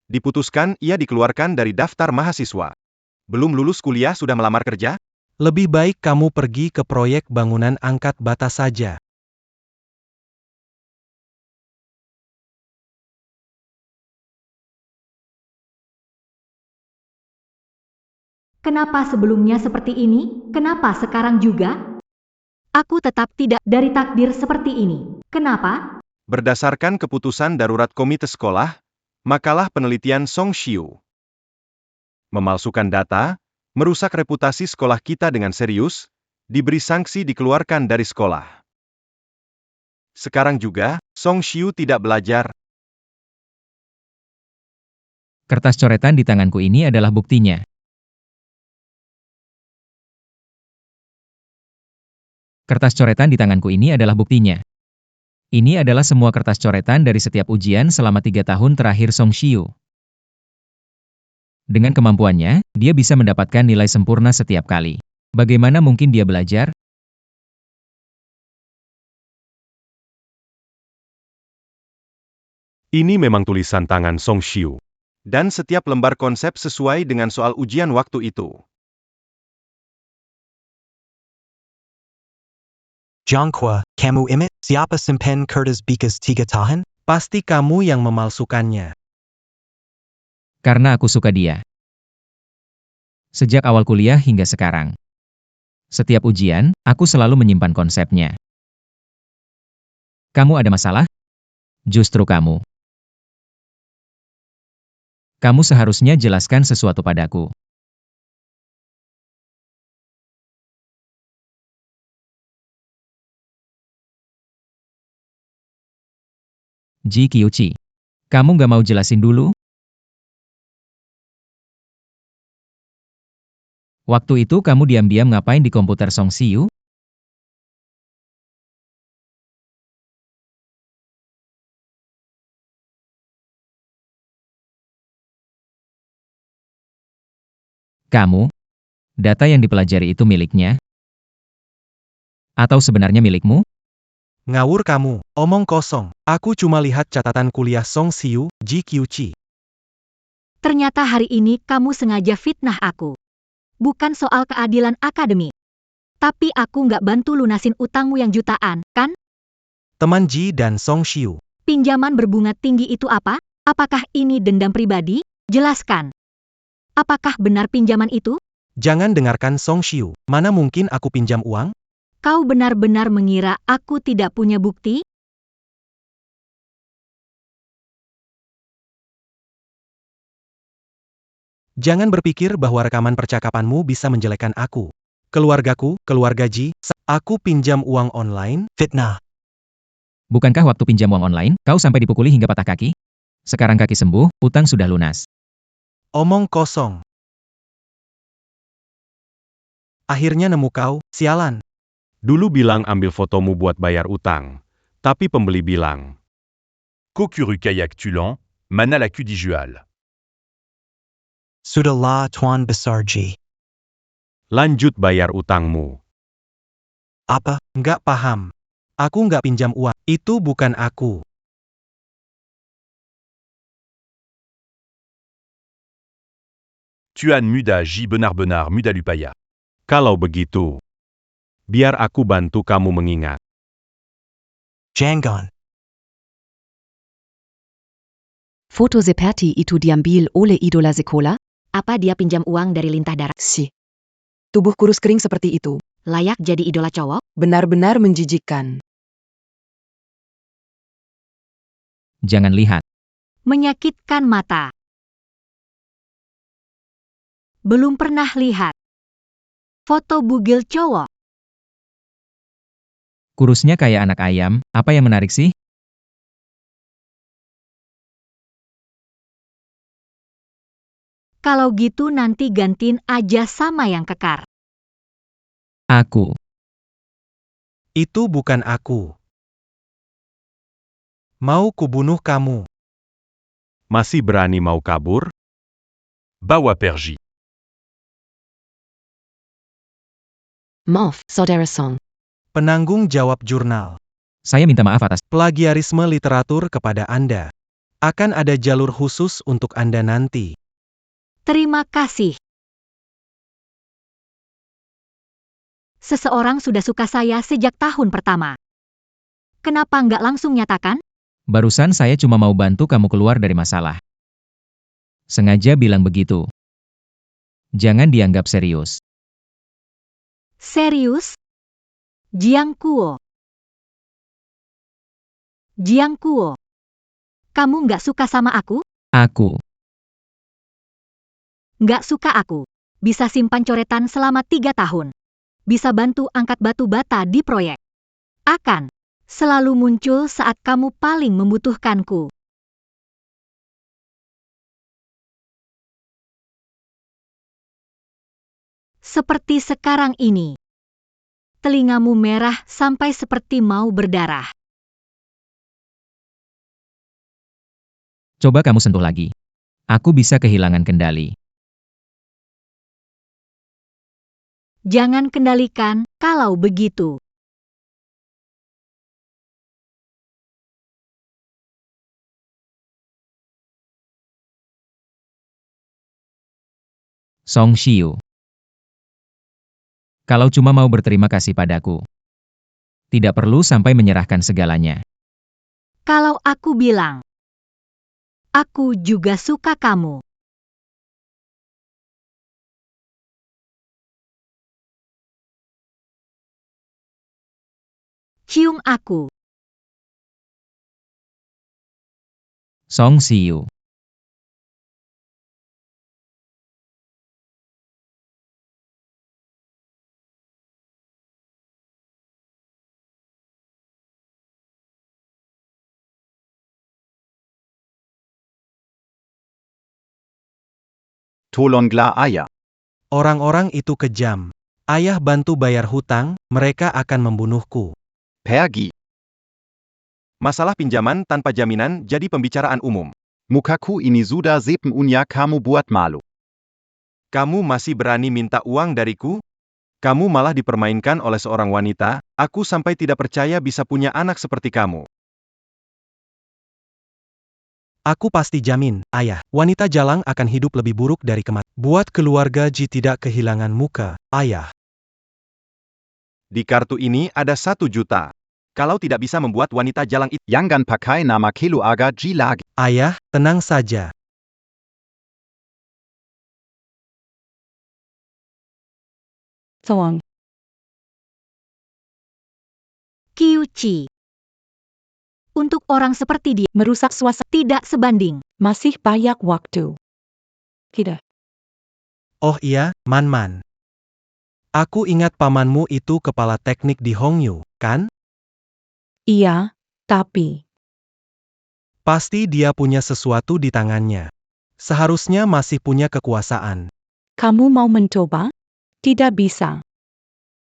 Diputuskan ia dikeluarkan dari daftar mahasiswa. Belum lulus kuliah sudah melamar kerja? Lebih baik kamu pergi ke proyek bangunan angkat bata saja. Kenapa sebelumnya seperti ini? Kenapa sekarang juga? Aku tetap tidak dari takdir seperti ini. Kenapa? Berdasarkan keputusan darurat komite sekolah, makalah penelitian Song Shiu. Memalsukan data, merusak reputasi sekolah kita dengan serius, diberi sanksi dikeluarkan dari sekolah. Sekarang juga, Song Shiu tidak belajar. Kertas coretan di tanganku ini adalah buktinya. Kertas coretan di tanganku ini adalah buktinya. Ini adalah semua kertas coretan dari setiap ujian selama 3 tahun terakhir Song Shiu. Dengan kemampuannya, dia bisa mendapatkan nilai sempurna setiap kali. Bagaimana mungkin dia belajar? Ini memang tulisan tangan Song Shiu. Dan setiap lembar konsep sesuai dengan soal ujian waktu itu. Jiangqua, kamu imit, siapa simpen kertas bekas 3 tahun? Pasti kamu yang memalsukannya. Karena aku suka dia. Sejak awal kuliah hingga sekarang. Setiap ujian, aku selalu menyimpan konsepnya. Kamu ada masalah? Justru kamu. Kamu seharusnya jelaskan sesuatu padaku. Ji Qiuqi. Kamu nggak mau jelasin dulu? Waktu itu kamu diam-diam ngapain di komputer Song Shiu? Kamu? Data yang dipelajari itu miliknya? Atau sebenarnya milikmu? Ngawur kamu, omong kosong. Aku cuma lihat catatan kuliah Song Shiu, Ji Qiuqi. Ternyata hari ini kamu sengaja fitnah aku. Bukan soal keadilan akademik. Tapi aku nggak bantu lunasin utangmu yang jutaan, kan? Teman Ji dan Song Shiu. Pinjaman berbunga tinggi itu apa? Apakah ini dendam pribadi? Jelaskan. Apakah benar pinjaman itu? Jangan dengarkan Song Shiu. Mana mungkin aku pinjam uang? Kau benar-benar mengira aku tidak punya bukti? Jangan berpikir bahwa rekaman percakapanmu bisa menjelekkan aku. Keluargaku, keluarga Ji, aku pinjam uang online? Fitnah. Bukankah waktu pinjam uang online, kau sampai dipukuli hingga patah kaki? Sekarang kaki sembuh, utang sudah lunas. Omong kosong. Akhirnya nemu kau, sialan. Dulu bilang ambil fotomu buat bayar utang, tapi pembeli bilang, Kokuru kayak tulan, mana laku dijual. Sudahlah Tuan Besarji. lanjut bayar utangmu. Apa? Nggak paham. Aku nggak pinjam uang. Itu bukan aku. Tuan muda J benar-benar muda lupaya. Kalau begitu, biar aku bantu kamu mengingat. Jangan. Foto seperti itu diambil oleh idola sekolah? Apa dia pinjam uang dari lintah darah? Si. Tubuh kurus kering seperti itu. Layak jadi idola cowok? Benar-benar menjijikkan. Jangan lihat. Menyakitkan mata. Belum pernah lihat. Foto bugil cowok. Kurusnya kayak anak ayam, apa yang menarik sih? Kalau gitu nanti gantiin aja sama yang kekar. Aku. Itu bukan aku. Mau kubunuh kamu. Masih berani mau kabur? Bawa pergi. Maaf, saudara Song. Penanggung jawab jurnal. Saya minta maaf atas Plagiarisme literatur kepada Anda. Akan ada jalur khusus untuk Anda nanti. Terima kasih. Seseorang sudah suka saya sejak tahun pertama. Kenapa nggak langsung nyatakan? barusan saya cuma mau bantu kamu keluar dari masalah. Sengaja bilang begitu. Jangan dianggap serius. Serius? Jiang Kuo. Jiang Kuo. Kamu nggak suka sama aku? Aku. Nggak suka aku. Bisa simpan coretan selama 3 tahun. Bisa bantu angkat batu bata di proyek. Akan selalu muncul saat kamu paling membutuhkanku. Seperti sekarang ini. Telingamu merah sampai seperti mau berdarah. Coba kamu sentuh lagi. Aku bisa kehilangan kendali. Jangan kendalikan kalau begitu. Song Shiu. Kalau cuma mau berterima kasih padaku, tidak perlu sampai menyerahkan segalanya. Kalau aku bilang, aku juga suka kamu. Cium aku. Song Shiu. Tolonglah ayah. Orang-orang itu kejam. Ayah bantu bayar hutang, mereka akan membunuhku. Pergi. Masalah pinjaman tanpa jaminan jadi pembicaraan umum. Mukaku ini sudah sepenuhnya kamu buat malu. Kamu masih berani minta uang dariku? Kamu malah dipermainkan oleh seorang wanita, aku sampai tidak percaya bisa punya anak seperti kamu. Aku pasti jamin, ayah, wanita jalang akan hidup lebih buruk dari kematian. Buat keluarga Ji tidak kehilangan muka, ayah. Di kartu ini ada 1 juta. Kalau tidak bisa membuat wanita jalang itu, Jangan pakai nama keluarga Ji lagi. Ayah, tenang saja. Soang. Kyuchi. Untuk orang seperti dia, Merusak suasana. tidak sebanding. Masih banyak waktu. Tidak. Oh iya, Man-Man. Aku ingat pamanmu itu kepala teknik di Hongyu, kan? Iya, tapi. Pasti dia punya sesuatu di tangannya. Seharusnya masih punya kekuasaan. Kamu mau mencoba? Tidak bisa.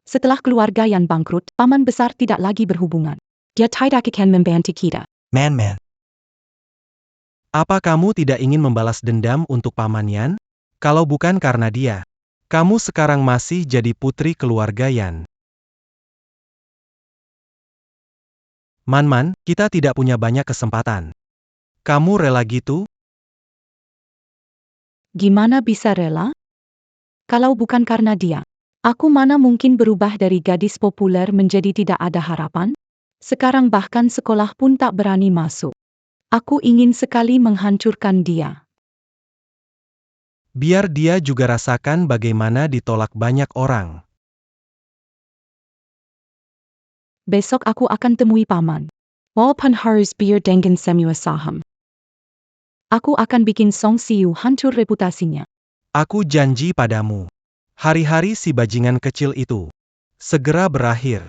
Setelah keluarga Yan bangkrut, paman besar tidak lagi berhubungan. Dia tidak akan membantu kita. Man. Apa kamu tidak ingin membalas dendam untuk Paman Yan? Kalau bukan karena dia, kamu sekarang masih jadi putri keluarga Yan. Man, kita tidak punya banyak kesempatan. Kamu rela gitu? Gimana bisa rela? Kalau bukan karena dia, aku mana mungkin berubah dari gadis populer menjadi tidak ada harapan? Sekarang bahkan sekolah pun tak berani masuk. Aku ingin sekali menghancurkan dia. Biar dia juga rasakan bagaimana ditolak banyak orang. Besok aku akan temui paman. Walaupun harus biar dengan semua saham. Aku akan bikin Song Shiu hancur reputasinya. Aku janji padamu. Hari-hari si bajingan kecil itu segera berakhir.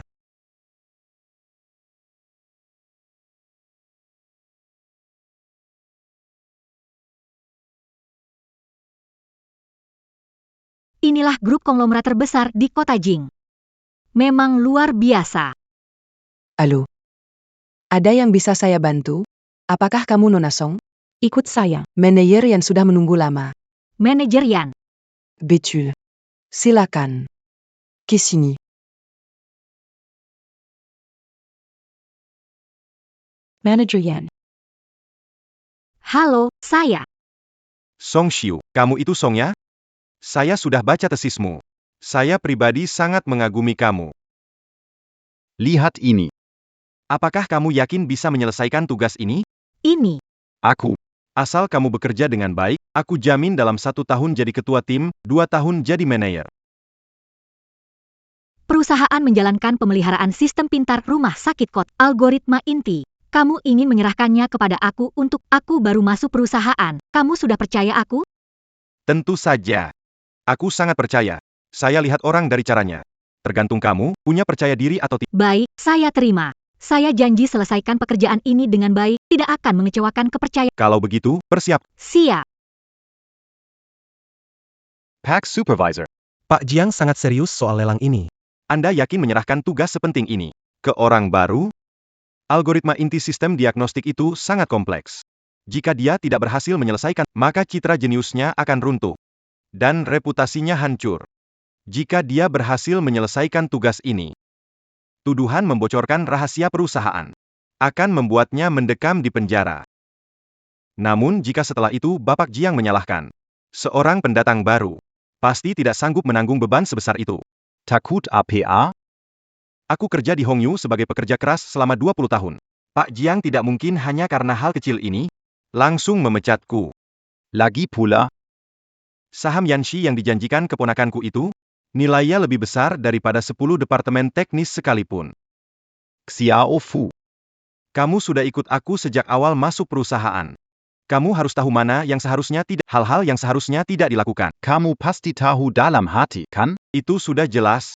Inilah grup konglomerat terbesar di kota Jing. Memang luar biasa. Halo. Ada yang bisa saya bantu? Apakah kamu Nona Song? Ikut saya. Manajer yang sudah menunggu lama. Manajer Yan. Betul. Silakan. Kesini. Manager Yan. Halo, saya. Song Shiu, kamu itu Song ya? Saya sudah baca tesismu. Saya pribadi sangat mengagumi kamu. Lihat ini. Apakah kamu yakin bisa menyelesaikan tugas ini? Ini. Aku. Asal kamu bekerja dengan baik, aku jamin dalam 1 tahun jadi ketua tim, 2 tahun jadi manajer. Perusahaan menjalankan pemeliharaan sistem pintar rumah sakit kota. Algoritma inti. Kamu ingin menyerahkannya kepada aku untuk aku baru masuk perusahaan. Kamu sudah percaya aku? Tentu saja. Aku sangat percaya. Saya lihat orang dari caranya. Tergantung kamu, punya percaya diri atau tidak. Baik, saya terima. Saya janji selesaikan pekerjaan ini dengan baik, tidak akan mengecewakan kepercayaan. Kalau begitu, persiap. Siap. Pack Supervisor. Pak Jiang sangat serius soal lelang ini. Anda yakin menyerahkan tugas sepenting ini ke orang baru? Algoritma inti sistem diagnostik itu sangat kompleks. Jika dia tidak berhasil menyelesaikan, maka citra jeniusnya akan runtuh. Dan reputasinya hancur. Jika dia berhasil menyelesaikan tugas ini, tuduhan membocorkan rahasia perusahaan akan membuatnya mendekam di penjara. Namun jika setelah itu Bapak Jiang menyalahkan seorang pendatang baru, pasti tidak sanggup menanggung beban sebesar itu. Takut APA? Aku kerja di Hongyu sebagai pekerja keras selama 20 tahun. Pak Jiang tidak mungkin hanya karena hal kecil ini, langsung memecatku. Lagi pula, Saham Yanxi yang dijanjikan keponakanku itu, nilainya lebih besar daripada 10 departemen teknis sekalipun. Xiao Fu. Kamu sudah ikut aku sejak awal masuk perusahaan. Kamu harus tahu mana yang seharusnya tidak, hal-hal yang seharusnya tidak dilakukan. Kamu pasti tahu dalam hati, kan? Itu sudah jelas.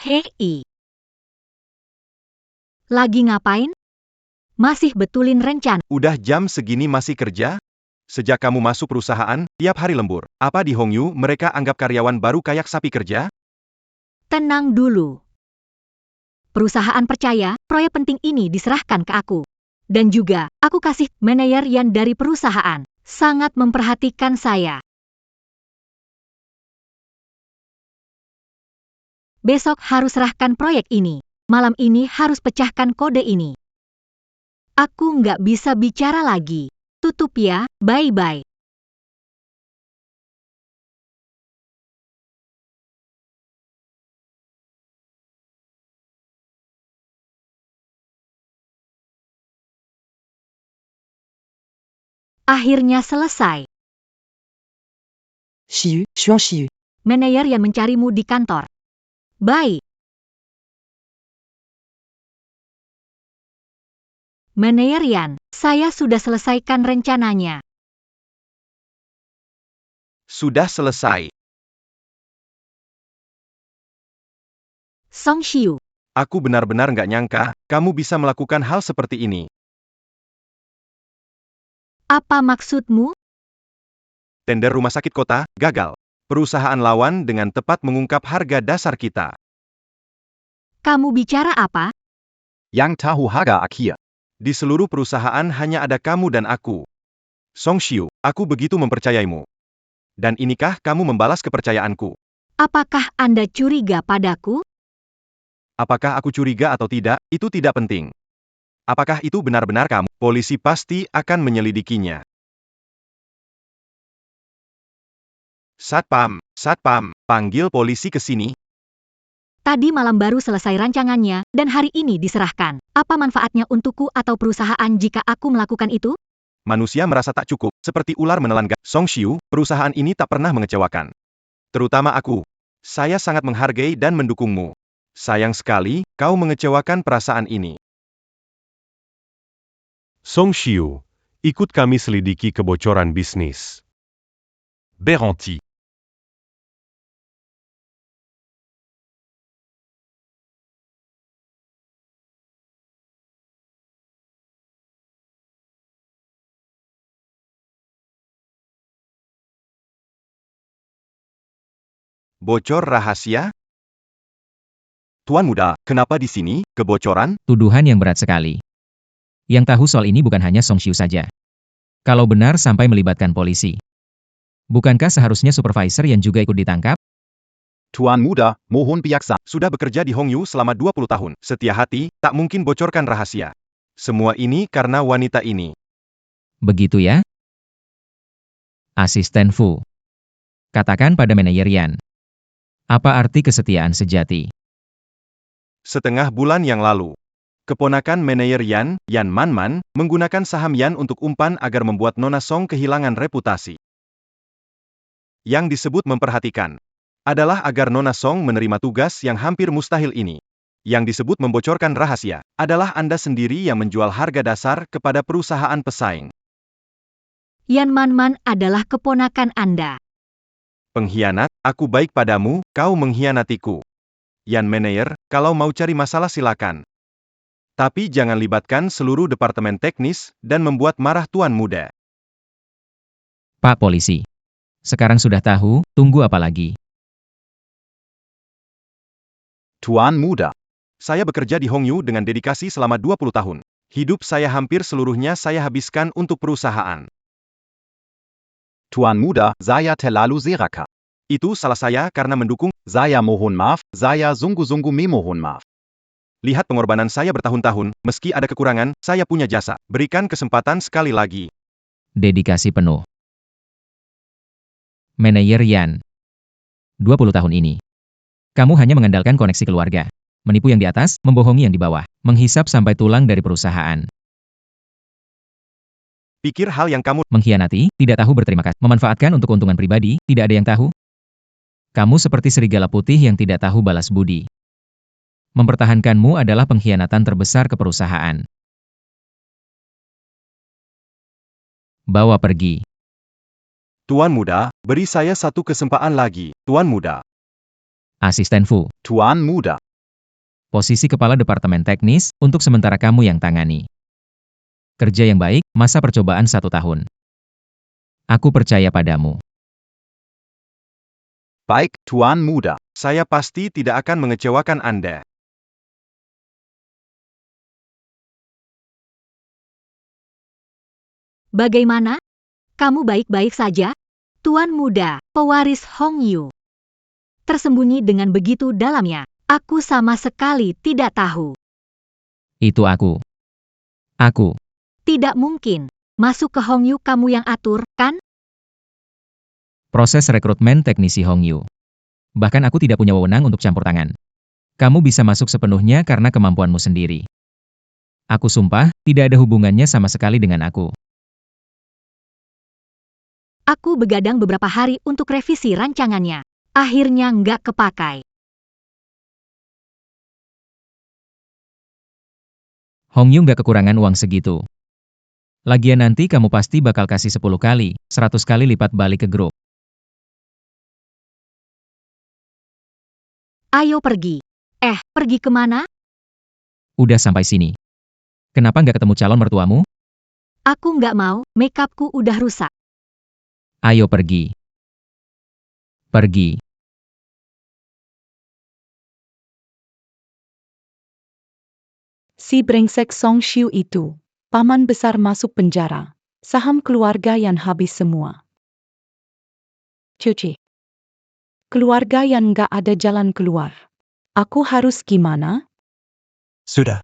Hei. Lagi ngapain? Masih betulin rencana. Udah jam segini masih kerja? Sejak kamu masuk perusahaan, tiap hari lembur. Apa di Hongyu mereka anggap karyawan baru kayak sapi kerja? Tenang dulu. Perusahaan percaya, proyek penting ini diserahkan ke aku. Dan juga, aku kasih manajer Yan dari perusahaan. Sangat memperhatikan saya. Besok harus serahkan proyek ini. Malam ini harus pecahkan kode ini. Aku nggak bisa bicara lagi. Tutup ya, bye-bye. Akhirnya selesai. Shiu, Xuan Shiu. Manajer yang mencarimu di kantor. Baik. Manajer Yan, saya sudah selesaikan rencananya. Sudah selesai. Song Shiu. Aku benar-benar nggak nyangka, kamu bisa melakukan hal seperti ini. Apa maksudmu? Tender rumah sakit kota, gagal. Perusahaan lawan dengan tepat mengungkap harga dasar kita. Kamu bicara apa? Yang tahu harga akhir. Di seluruh perusahaan hanya ada kamu dan aku. Song Xiu, aku begitu mempercayaimu. Dan inikah kamu membalas kepercayaanku? Apakah Anda curiga padaku? Apakah aku curiga atau tidak, itu tidak penting. Apakah itu benar-benar kamu? Polisi pasti akan menyelidikinya. Satpam, Satpam, panggil polisi ke sini. Tadi malam baru selesai rancangannya, dan hari ini diserahkan. Apa manfaatnya untukku atau perusahaan jika aku melakukan itu? Manusia merasa tak cukup, seperti ular menelan gas. Song Xiu, perusahaan ini tak pernah mengecewakan. Terutama aku. Saya sangat menghargai dan mendukungmu. Sayang sekali, kau mengecewakan perasaan ini. Song Xiu, ikut kami selidiki kebocoran bisnis. Beranti. Bocor rahasia? Tuan Muda, kenapa di sini? Kebocoran? Tuduhan yang berat sekali. Yang tahu soal ini bukan hanya Song Xiu saja. Kalau benar sampai melibatkan polisi. Bukankah seharusnya supervisor yang juga ikut ditangkap? Tuan Muda, mohon bijaksa. Sudah bekerja di Hongyu selama 20 tahun. Setia hati, tak mungkin bocorkan rahasia. Semua ini karena wanita ini. Begitu ya? Asisten Fu. Katakan pada manajer Yan. Apa arti kesetiaan sejati? Setengah bulan yang lalu, keponakan manajer Yan, Yan Manman, menggunakan saham Yan untuk umpan agar membuat Nona Song kehilangan reputasi. Yang disebut memperhatikan adalah agar Nona Song menerima tugas yang hampir mustahil ini. Yang disebut membocorkan rahasia adalah Anda sendiri yang menjual harga dasar kepada perusahaan pesaing. Yan Manman adalah keponakan Anda. Pengkhianat, aku baik padamu, kau mengkhianatiku. Yan manajer, kalau mau cari masalah silakan. Tapi jangan libatkan seluruh departemen teknis dan membuat marah Tuan Muda. Pak Polisi. Sekarang sudah tahu, tunggu apa lagi? Tuan Muda. Saya bekerja di Hongyu dengan dedikasi selama 20 tahun. Hidup saya hampir seluruhnya saya habiskan untuk perusahaan. Tuan Muda, saya terlalu serakah. Itu salah saya karena mendukung. Saya mohon maaf, saya sungguh-sungguh memohon maaf. Lihat pengorbanan saya bertahun-tahun, meski ada kekurangan, saya punya jasa. Berikan kesempatan sekali lagi. Dedikasi penuh. Manajer Yan. 20 tahun ini. Kamu hanya mengandalkan koneksi keluarga. Menipu yang di atas, membohongi yang di bawah. Menghisap sampai tulang dari perusahaan. Pikir hal yang kamu Mengkhianati, tidak tahu berterima kasih. Memanfaatkan untuk keuntungan pribadi, tidak ada yang tahu. Kamu seperti serigala putih yang tidak tahu balas budi. Mempertahankanmu adalah pengkhianatan terbesar ke perusahaan. Bawa pergi. Tuan Muda, beri saya satu kesempatan lagi, Tuan Muda. Asisten Fu. Tuan Muda. Posisi kepala departemen teknis, untuk sementara kamu yang tangani. Kerja yang baik, masa percobaan 1 tahun. Aku percaya padamu. Baik, Tuan Muda. Saya pasti tidak akan mengecewakan Anda. Bagaimana? Kamu baik-baik saja? Tuan Muda, pewaris Hongyu. Tersembunyi dengan begitu dalamnya. Aku sama sekali tidak tahu. Itu aku. Aku. Tidak mungkin. Masuk ke Hongyu kamu yang atur, kan? Proses rekrutmen teknisi Hongyu. Bahkan aku tidak punya wewenang untuk campur tangan. Kamu bisa masuk sepenuhnya karena kemampuanmu sendiri. Aku sumpah, tidak ada hubungannya sama sekali dengan aku. Aku begadang beberapa hari untuk revisi rancangannya. Akhirnya nggak kepakai. Hongyu nggak kekurangan uang segitu. Lagian nanti kamu pasti bakal kasih 10 kali, 100 kali lipat balik ke grup. Ayo pergi. Pergi kemana? Udah sampai sini. Kenapa nggak ketemu calon mertuamu? Aku nggak mau, makeupku udah rusak. Ayo pergi. Pergi. Si brengsek Song Shiu itu. Paman besar masuk penjara. Saham keluarga yang habis semua. Cuci. Keluarga yang nggak ada jalan keluar. Aku harus gimana? Sudah.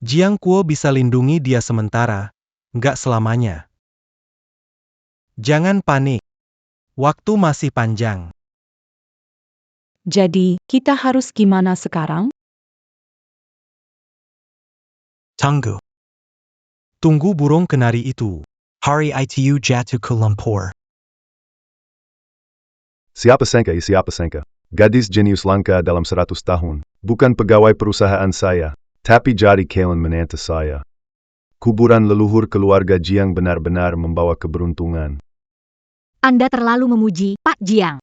Jiang Kuo bisa lindungi dia sementara, nggak selamanya. Jangan panik. Waktu masih panjang. Jadi, kita harus gimana sekarang? Tunggu. Tunggu burung kenari itu. Hari itu jatuh ke lumpur. Siapa sangka, gadis jenius langka dalam 100 tahun, bukan pegawai perusahaan saya, tapi jadi calon menantu saya. Kuburan leluhur keluarga Jiang benar-benar membawa keberuntungan. Anda terlalu memuji, Pak Jiang.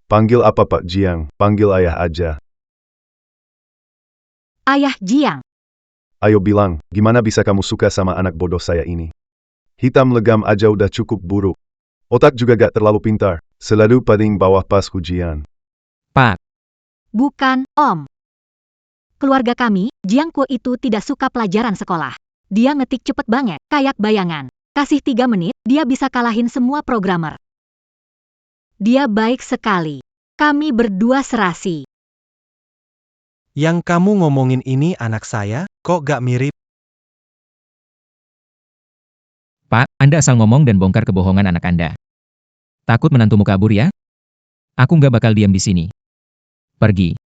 Panggil apa Pak Jiang, panggil ayah aja. Ayah Jiang. Ayo bilang, gimana bisa kamu suka sama anak bodoh saya ini? Hitam legam aja udah cukup buruk. Otak juga gak terlalu pintar, selalu paling bawah pas ujian. Pak, Bukan, Om. Keluarga kami, Jiang Kuo itu tidak suka pelajaran sekolah. Dia ngetik cepet banget, kayak bayangan. Kasih 3 menit, dia bisa kalahin semua programmer. Dia baik sekali. Kami berdua serasi. Yang kamu ngomongin ini anak saya, kok gak mirip? Pak, Anda asal ngomong dan bongkar kebohongan anak Anda. Takut menantumu kabur ya? Aku nggak bakal diam di sini. Pergi.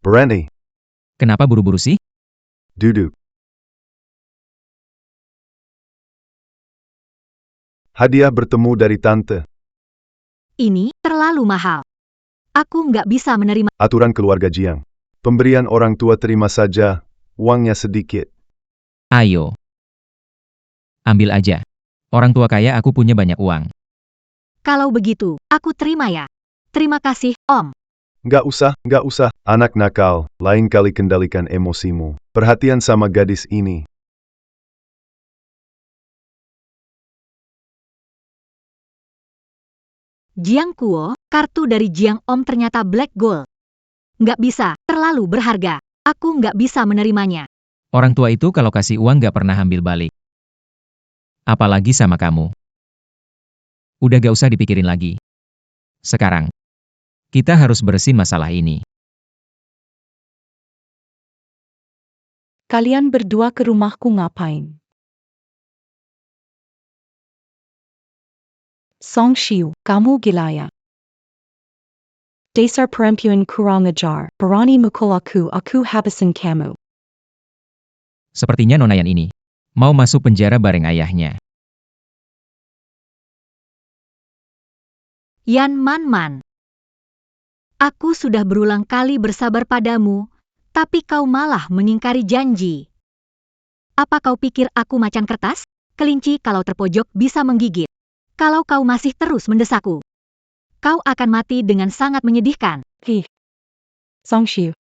Berani, Kenapa buru-buru sih? duduk. Hadiah bertemu dari tante. Ini terlalu mahal. Aku nggak bisa menerima. Aturan keluarga Jiang. Pemberian orang tua terima saja, uangnya sedikit. Ayo. Ambil aja. Orang tua kaya aku punya banyak uang. Kalau begitu, aku terima ya. Terima kasih, Om. Nggak usah, anak nakal, lain kali kendalikan emosimu. Perhatian sama gadis ini. Jiang Kuo, kartu dari Jiang Om ternyata black gold. Nggak bisa, terlalu berharga. Aku nggak bisa menerimanya. Orang tua itu kalau kasih uang nggak pernah ambil balik. Apalagi sama kamu. Udah gak usah dipikirin lagi. Sekarang, kita harus bersihin masalah ini. Kalian berdua ke rumahku ngapain? Song Shiu, kamu gila ya? Dasar perempuan kurang ajar, berani mukul aku habisin kamu. Sepertinya nona Yan ini mau masuk penjara bareng ayahnya. Yan Man. Aku sudah berulang kali bersabar padamu, tapi kau malah mengingkari janji. Apa kau pikir aku macan kertas? Kelinci kalau terpojok bisa menggigit. Kalau kau masih terus mendesakku, kau akan mati dengan sangat menyedihkan. Song Shiu.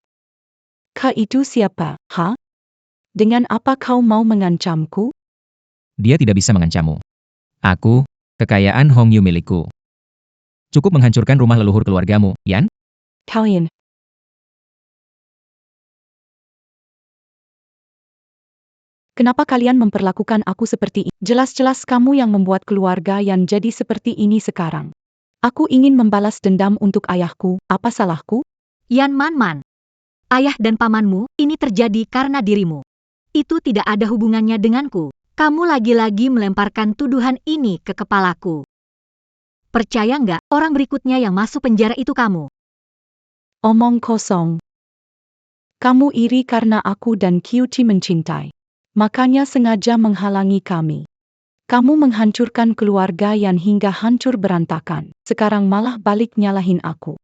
Kau itu siapa, ha? Dengan apa kau mau mengancamku? Dia tidak bisa mengancammu. Aku, kekayaan Hong Yu milikku. Cukup menghancurkan rumah leluhur keluargamu, Yan? Kalian. Kenapa kalian memperlakukan aku seperti ini? Jelas-jelas kamu yang membuat keluarga yang jadi seperti ini sekarang. Aku ingin membalas dendam untuk ayahku, apa salahku? Yan Man. Ayah dan pamanmu, ini terjadi karena dirimu. Itu tidak ada hubungannya denganku. Kamu lagi-lagi melemparkan tuduhan ini ke kepalaku. Percaya nggak, orang berikutnya yang masuk penjara itu kamu. Omong kosong. Kamu iri karena aku dan Kyuchi mencintai. Makanya sengaja menghalangi kami. Kamu menghancurkan keluarga yang hingga hancur berantakan. Sekarang malah balik nyalahin aku.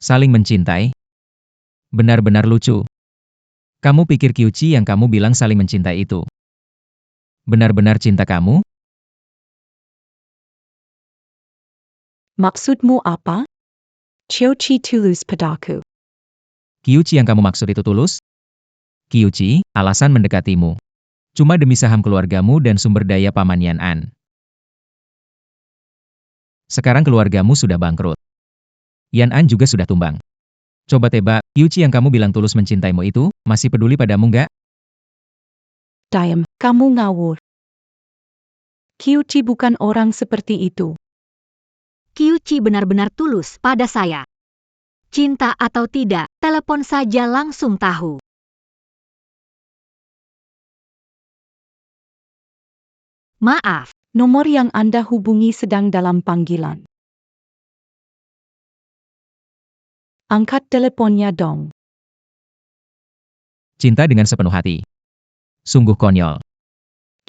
Saling mencintai? Benar-benar lucu. Kamu pikir Kyuchi yang kamu bilang saling mencintai itu benar-benar cinta kamu? Maksudmu apa? Kyuchi tulus padaku. Kyuchi yang kamu maksud itu tulus? Qiuqi, alasan mendekatimu. Cuma demi saham keluargamu dan sumber daya Paman Yan An. Sekarang keluargamu sudah bangkrut. Yan An juga sudah tumbang. Coba tebak, Qiuqi yang kamu bilang tulus mencintaimu itu, masih peduli padamu nggak? Diam, kamu ngawur. Qiuqi bukan orang seperti itu. Qiuqi benar-benar tulus pada saya. Cinta atau tidak, telepon saja langsung tahu. Maaf, Nomor yang Anda hubungi sedang dalam panggilan. Angkat teleponnya dong. Cinta dengan sepenuh hati. Sungguh konyol.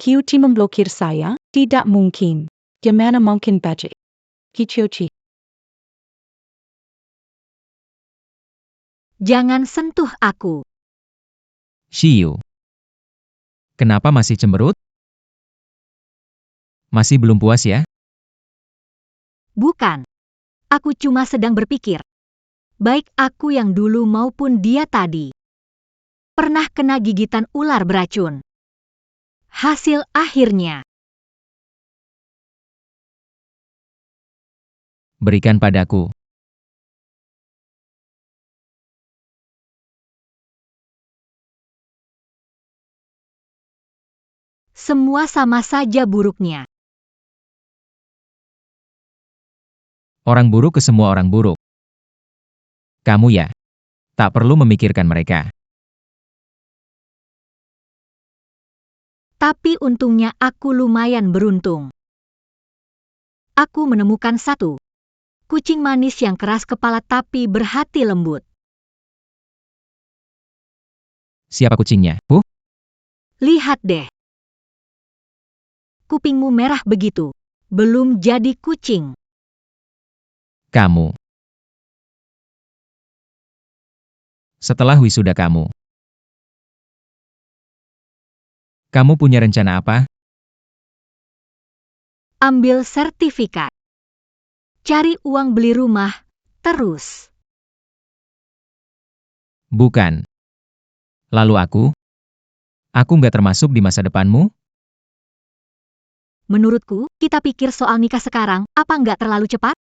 Qiuqi memblokir saya? Tidak mungkin. Gimana mungkin Baji? Qiuqi. jangan sentuh aku. Xiu. Kenapa masih cemberut? Masih belum puas ya? Bukan. Aku cuma sedang berpikir. Baik aku yang dulu maupun dia tadi. Pernah kena gigitan ular beracun. Hasil akhirnya. Berikan padaku. Semua sama saja buruknya. Orang buruk ke semua orang buruk. Kamu ya. Tak perlu memikirkan mereka. Tapi untungnya aku lumayan beruntung. Aku menemukan satu. Kucing manis yang keras kepala tapi berhati lembut. Siapa kucingnya? Lihat deh. Kupingmu merah begitu. Belum jadi kucing. Kamu. Setelah wisuda kamu. Kamu punya rencana apa? Ambil sertifikat. Cari uang beli rumah, terus. Bukan. Lalu aku? Aku nggak termasuk di masa depanmu? Menurutku, kita pikir soal nikah sekarang, apa nggak terlalu cepat?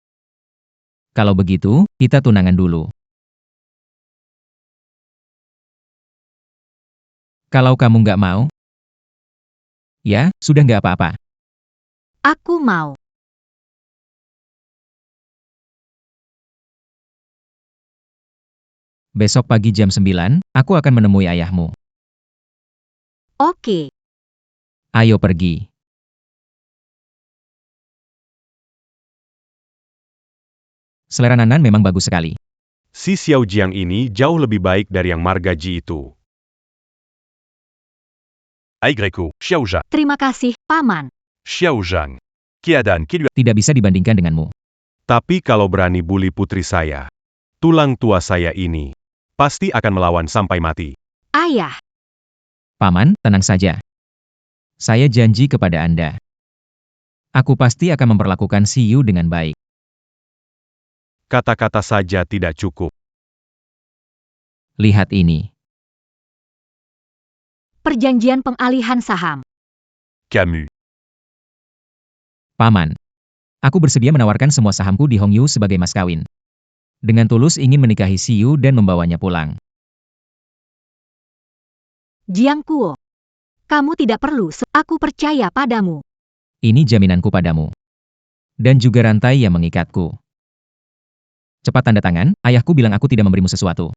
Kalau begitu, kita tunangan dulu. Kalau kamu nggak mau? Ya, sudah nggak apa-apa. Aku mau. Besok pagi jam 9, aku akan menemui ayahmu. Oke. Ayo pergi. Selera Nanan memang bagus sekali. Si Xiao Jiang ini jauh lebih baik dari yang Margaji itu. Aigreko, Xiaozhang. Terima kasih, Paman. Xiaozhang. Keadaan qui lui Tidak bisa dibandingkan denganmu. Tapi kalau berani bully putri saya, tulang tua saya ini, pasti akan melawan sampai mati. Ayah. Paman, tenang saja. Saya janji kepada Anda. Aku pasti akan memperlakukan Xiu dengan baik. Kata-kata saja tidak cukup. Lihat ini. Perjanjian pengalihan saham. Camus. Paman. Aku bersedia menawarkan semua sahamku di Hongyu sebagai mas kawin. Dengan tulus ingin menikahi Xiu dan membawanya pulang. Jiang Kuo. Kamu tidak perlu, aku percaya padamu. Ini jaminanku padamu. Dan juga rantai yang mengikatku. Cepat tanda tangan, ayahku bilang aku tidak memberimu sesuatu.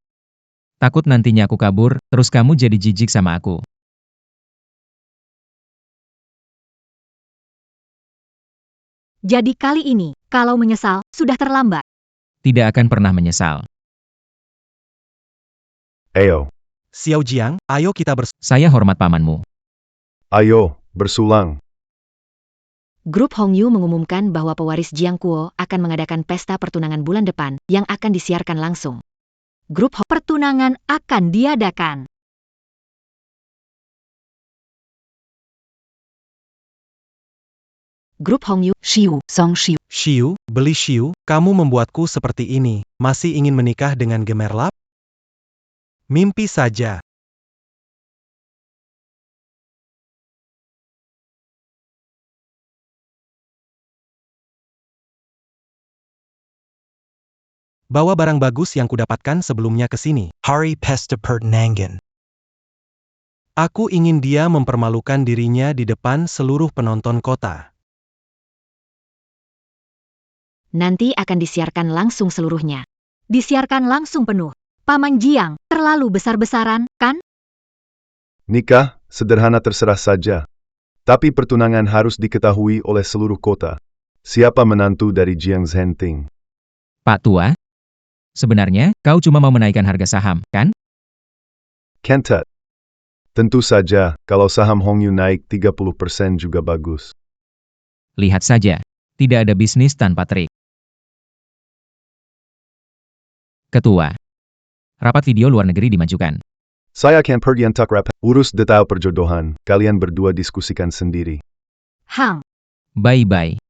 Takut nantinya aku kabur, terus kamu jadi jijik sama aku. Jadi kali ini, kalau menyesal, sudah terlambat. Tidak akan pernah menyesal. Ayo, Xiao Jiang, ayo kita Saya hormat pamanmu. ayo, bersulang. Grup Hongyu mengumumkan bahwa pewaris Jiang Kuo akan mengadakan pesta pertunangan bulan depan yang akan disiarkan langsung. Grup Pertunangan akan diadakan. Grup Hongyu, Xiu, Song Xiu. Xiu, beli Xiu, kamu membuatku seperti ini. Masih ingin menikah dengan gemerlap? Mimpi saja. Bawa barang bagus yang kudapatkan sebelumnya ke sini. Hari pesta pertunangan. Aku ingin dia mempermalukan dirinya di depan seluruh penonton kota. Nanti akan disiarkan langsung seluruhnya. Disiarkan langsung penuh. Paman Jiang, terlalu besar-besaran, kan? Nikah, sederhana terserah saja. Tapi pertunangan harus diketahui oleh seluruh kota. Siapa menantu dari Jiang Zhenting? Pak Tua, sebenarnya kau cuma mau menaikkan harga saham, kan? Kentat. Tentu saja, kalau saham Hongyu naik 30% juga bagus. Lihat saja, tidak ada bisnis tanpa trik. Ketua, rapat video luar negeri dimajukan. Saya akan pergi untuk rapat. Urus detail perjodohan, kalian berdua diskusikan sendiri. Hang, Bye-bye.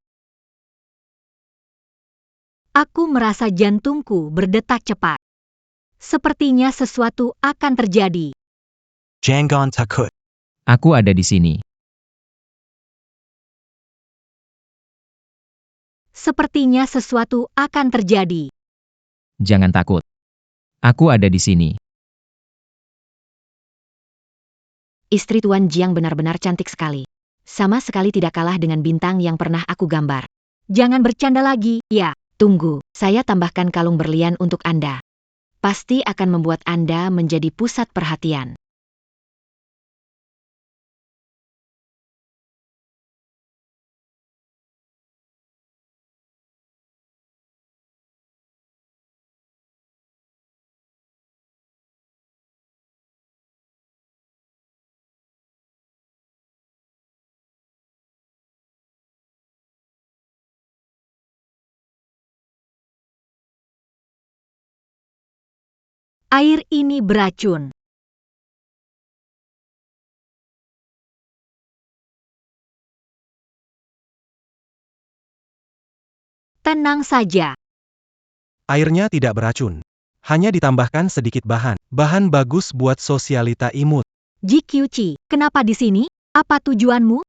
aku merasa jantungku berdetak cepat. Sepertinya sesuatu akan terjadi. Jangan takut. Aku ada di sini. Sepertinya sesuatu akan terjadi. Jangan takut. Aku ada di sini. Istri Tuan Jiang benar-benar cantik sekali. Sama sekali tidak kalah dengan bintang yang pernah aku gambar. Jangan bercanda lagi, ya. Tunggu, saya tambahkan kalung berlian untuk Anda. Pasti akan membuat Anda menjadi pusat perhatian. Air ini beracun. Tenang saja. Airnya tidak beracun. Hanya ditambahkan sedikit bahan. Bahan bagus buat sosialita imut. GQC, kenapa di sini? Apa tujuanmu?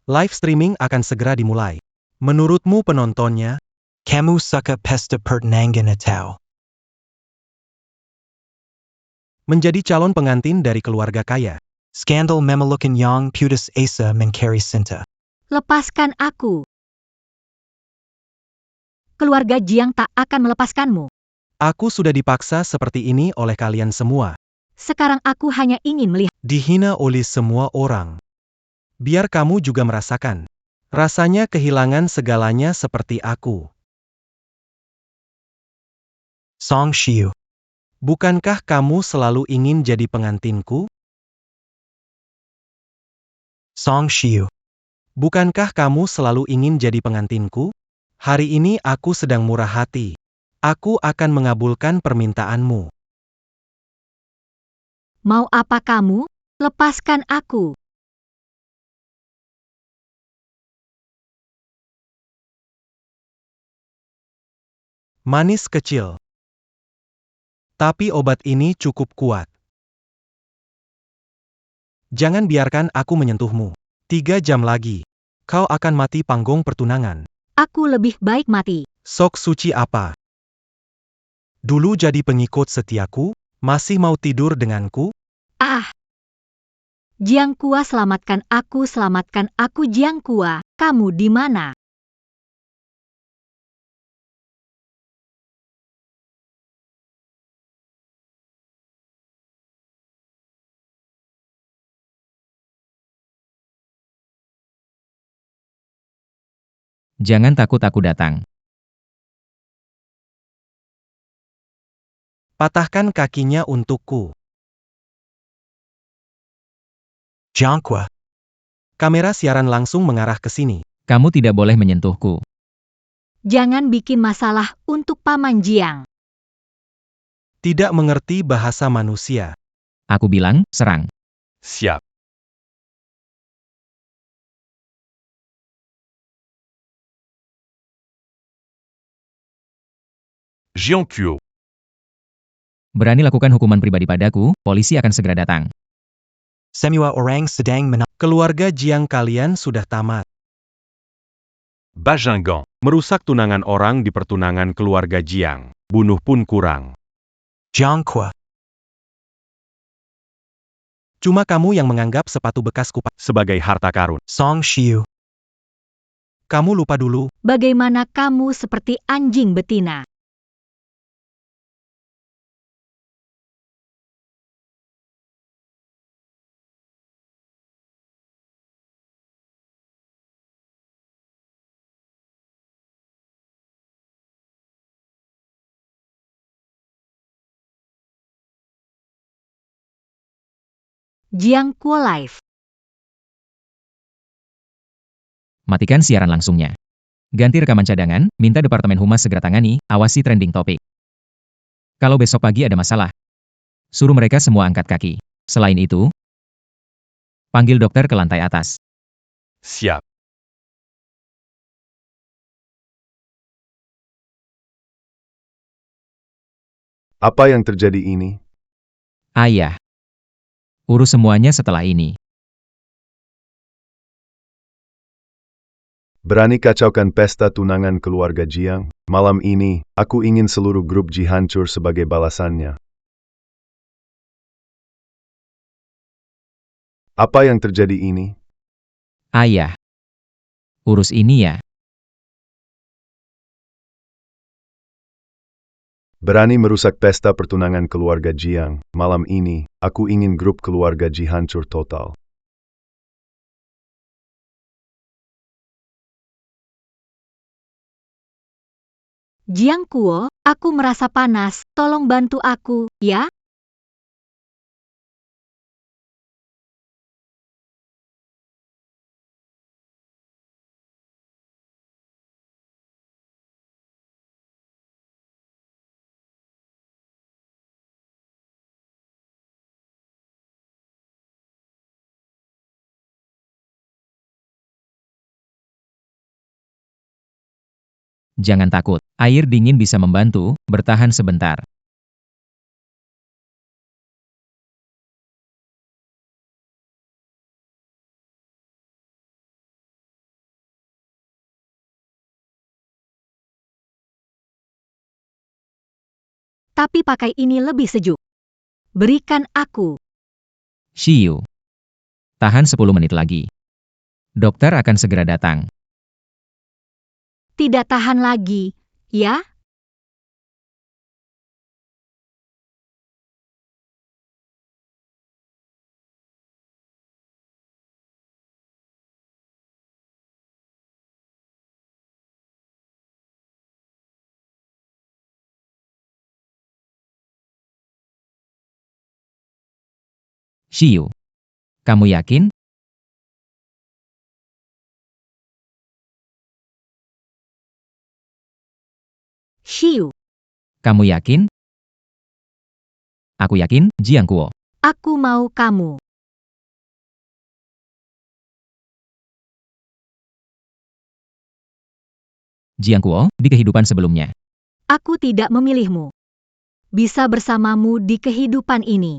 Live streaming akan segera dimulai. Menurutmu penontonnya? Kamu suka pesta pertunangan atau? Menjadi calon pengantin dari keluarga kaya. Skandal memerlukan yang putus asa mencari cinta. Lepaskan aku. Keluarga Jiang tak akan melepaskanmu. Aku sudah dipaksa seperti ini oleh kalian semua. Sekarang aku hanya ingin melihat. Dihina oleh semua orang. Biar kamu juga merasakan. Rasanya kehilangan segalanya seperti aku. Song Shiu. Bukankah kamu selalu ingin jadi pengantinku? Song Shiu. Bukankah kamu selalu ingin jadi pengantinku? Hari ini aku sedang murah hati. Aku akan mengabulkan permintaanmu. Mau apa kamu? Lepaskan aku. Manis kecil. Tapi obat ini cukup kuat. Jangan biarkan aku menyentuhmu. 3 jam lagi. Kau akan mati panggung pertunangan. Aku lebih baik mati. Sok suci apa? Dulu jadi pengikut setiaku, masih mau tidur denganku? Ah! Jiang Kua, selamatkan aku Jiang Kua. Kamu di mana? Jangan takut, aku datang. Patahkan kakinya untukku. Jiangqua. Kamera siaran langsung mengarah ke sini. Kamu tidak boleh menyentuhku. Jangan bikin masalah untuk Paman Jiang. Tidak mengerti bahasa manusia. Aku bilang, serang. Siap. Jiangquo. Berani lakukan hukuman pribadi padaku, polisi akan segera datang. Semua orang sedang Keluarga Jiang kalian sudah tamat. Bajingan. Merusak tunangan orang di pertunangan keluarga Jiang. Bunuh pun kurang. Jiang Kua. Cuma kamu yang menganggap sepatu bekasku sebagai harta karun. Song Shiu. Kamu lupa dulu. Bagaimana kamu seperti anjing betina? Jiang Kuo Live. Matikan siaran langsungnya. Ganti rekaman cadangan, minta Departemen Humas segera tangani, awasi trending topik. Kalau besok pagi ada masalah, suruh mereka semua angkat kaki. Selain itu, panggil dokter ke lantai atas. Siap. Apa yang terjadi ini? Ayah. Urus semuanya setelah ini. Berani kacaukan pesta tunangan keluarga Jiang? Malam ini, aku ingin seluruh grup Ji hancur sebagai balasannya. Apa yang terjadi ini? Ayah. Urus ini ya. Berani merusak pesta pertunangan keluarga Jiang. Malam ini, aku ingin grup keluarga Ji hancur total. Jiang Kuo, aku merasa panas, tolong bantu aku, ya? Jangan takut, air dingin bisa membantu, bertahan sebentar. Tapi pakai ini lebih sejuk. Berikan aku. Shiyu. Tahan 10 menit lagi. Dokter akan segera datang. Tidak tahan lagi, ya? Shiyu. Kamu yakin? Shiyu. Kamu yakin? Aku yakin, Jiang Kuo. Aku mau kamu. Jiang Kuo, di kehidupan sebelumnya. Aku tidak memilihmu. Bisa bersamamu di kehidupan ini.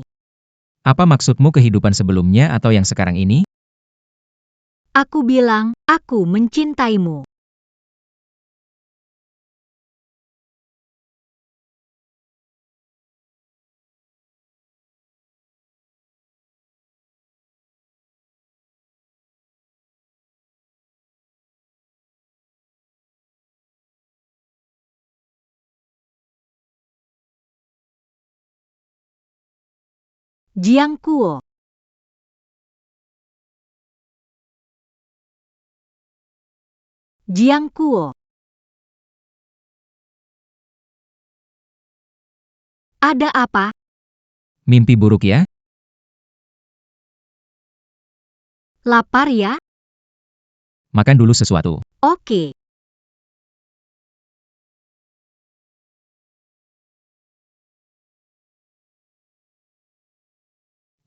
Apa maksudmu kehidupan sebelumnya atau yang sekarang ini? Aku bilang, aku mencintaimu. Jiang Kuo. Jiang Kuo. Ada apa? Mimpi buruk ya? Lapar ya? Makan dulu sesuatu. Oke.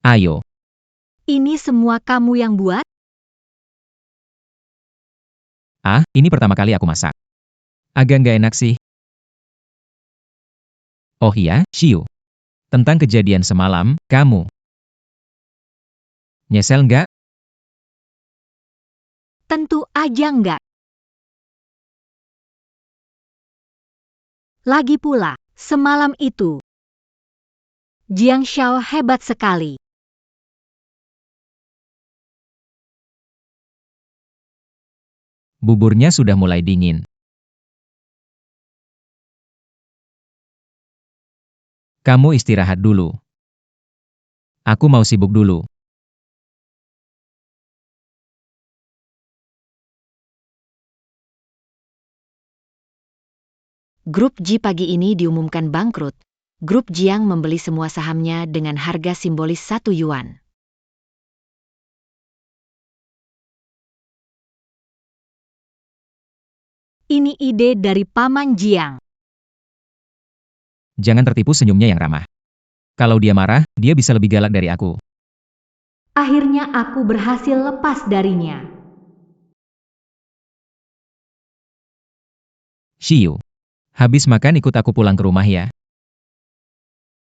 Ayo. Ini semua kamu yang buat? Ah, ini pertama kali aku masak. Agak nggak enak sih. Oh iya, Shiyu. Tentang kejadian semalam, kamu nyesel nggak? Tentu aja enggak. Lagi pula, semalam itu, Jiang Xiao hebat sekali. Buburnya sudah mulai dingin. Kamu istirahat dulu. Aku mau sibuk dulu. Grup Ji pagi ini diumumkan bangkrut. Grup Jiang membeli semua sahamnya dengan harga simbolis 1 yuan. Ini ide dari Paman Jiang. Jangan tertipu senyumnya yang ramah. Kalau dia marah, dia bisa lebih galak dari aku. Akhirnya aku berhasil lepas darinya. Xiu, habis makan ikut aku pulang ke rumah ya.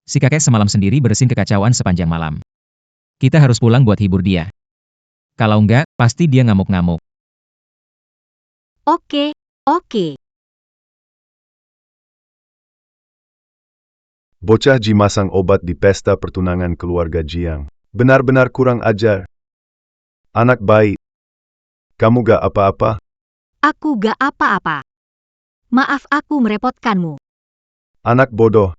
Si kakek semalam sendiri bersin kekacauan sepanjang malam. Kita harus pulang buat hibur dia. Kalau enggak, pasti dia ngamuk-ngamuk. Oke, oke. Bocah Ji masang obat di pesta pertunangan keluarga Jiang. Benar-benar kurang ajar. Anak baik. Kamu gak apa-apa? Aku gak apa-apa. Maaf aku merepotkanmu. Anak bodoh.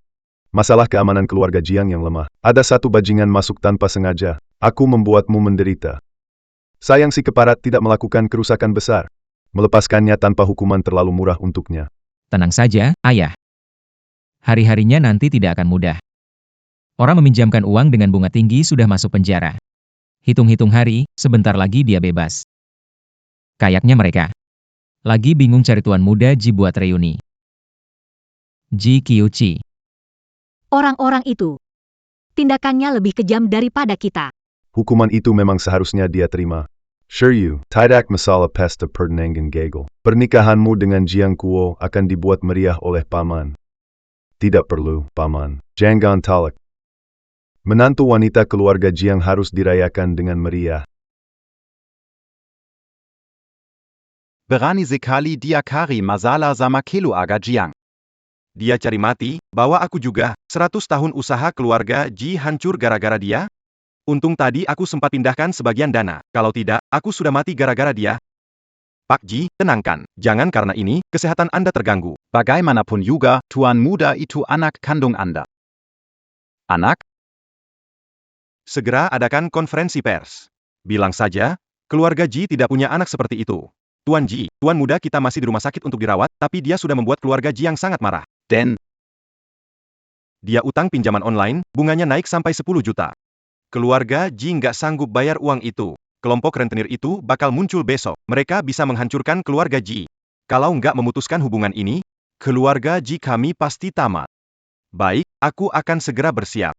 Masalah keamanan keluarga Jiang yang lemah. Ada satu bajingan masuk tanpa sengaja. Aku membuatmu menderita. Sayang si keparat tidak melakukan kerusakan besar. Melepaskannya tanpa hukuman terlalu murah untuknya. Tenang saja, ayah. Hari-harinya nanti tidak akan mudah. Orang meminjamkan uang dengan bunga tinggi sudah masuk penjara. Hitung-hitung hari, sebentar lagi dia bebas. Kayaknya mereka lagi bingung cari tuan muda Ji buat reuni. Ji Qiuqi. Orang-orang itu, tindakannya lebih kejam daripada kita. Hukuman itu memang seharusnya dia terima. Shiryu, tidak masalah pesta pertunangan gagal. Pernikahanmu dengan Jiang Kuo akan dibuat meriah oleh paman. Tidak perlu, paman. Jangan talak. Menantu wanita keluarga Jiang harus dirayakan dengan meriah. Berani sekali dia kari masalah sama kelu aga Jiang. Dia cari mati, bawa aku juga. 100 tahun usaha keluarga Ji hancur gara-gara dia. Untung tadi aku sempat pindahkan sebagian dana. Kalau tidak, aku sudah mati gara-gara dia. Pak Ji, tenangkan. Jangan karena ini, kesehatan Anda terganggu. Bagaimanapun juga, tuan muda itu anak kandung Anda. Anak? Segera adakan konferensi pers. Bilang saja, keluarga Ji tidak punya anak seperti itu. Tuan Ji, tuan muda kita masih di rumah sakit untuk dirawat, tapi dia sudah membuat keluarga Ji yang sangat marah. Dan dia utang pinjaman online, bunganya naik sampai 10 juta. Keluarga Ji nggak sanggup bayar uang itu. Kelompok rentenir itu bakal muncul besok. Mereka bisa menghancurkan keluarga Ji. Kalau nggak memutuskan hubungan ini, keluarga Ji kami pasti tamat. Baik, aku akan segera bersiap.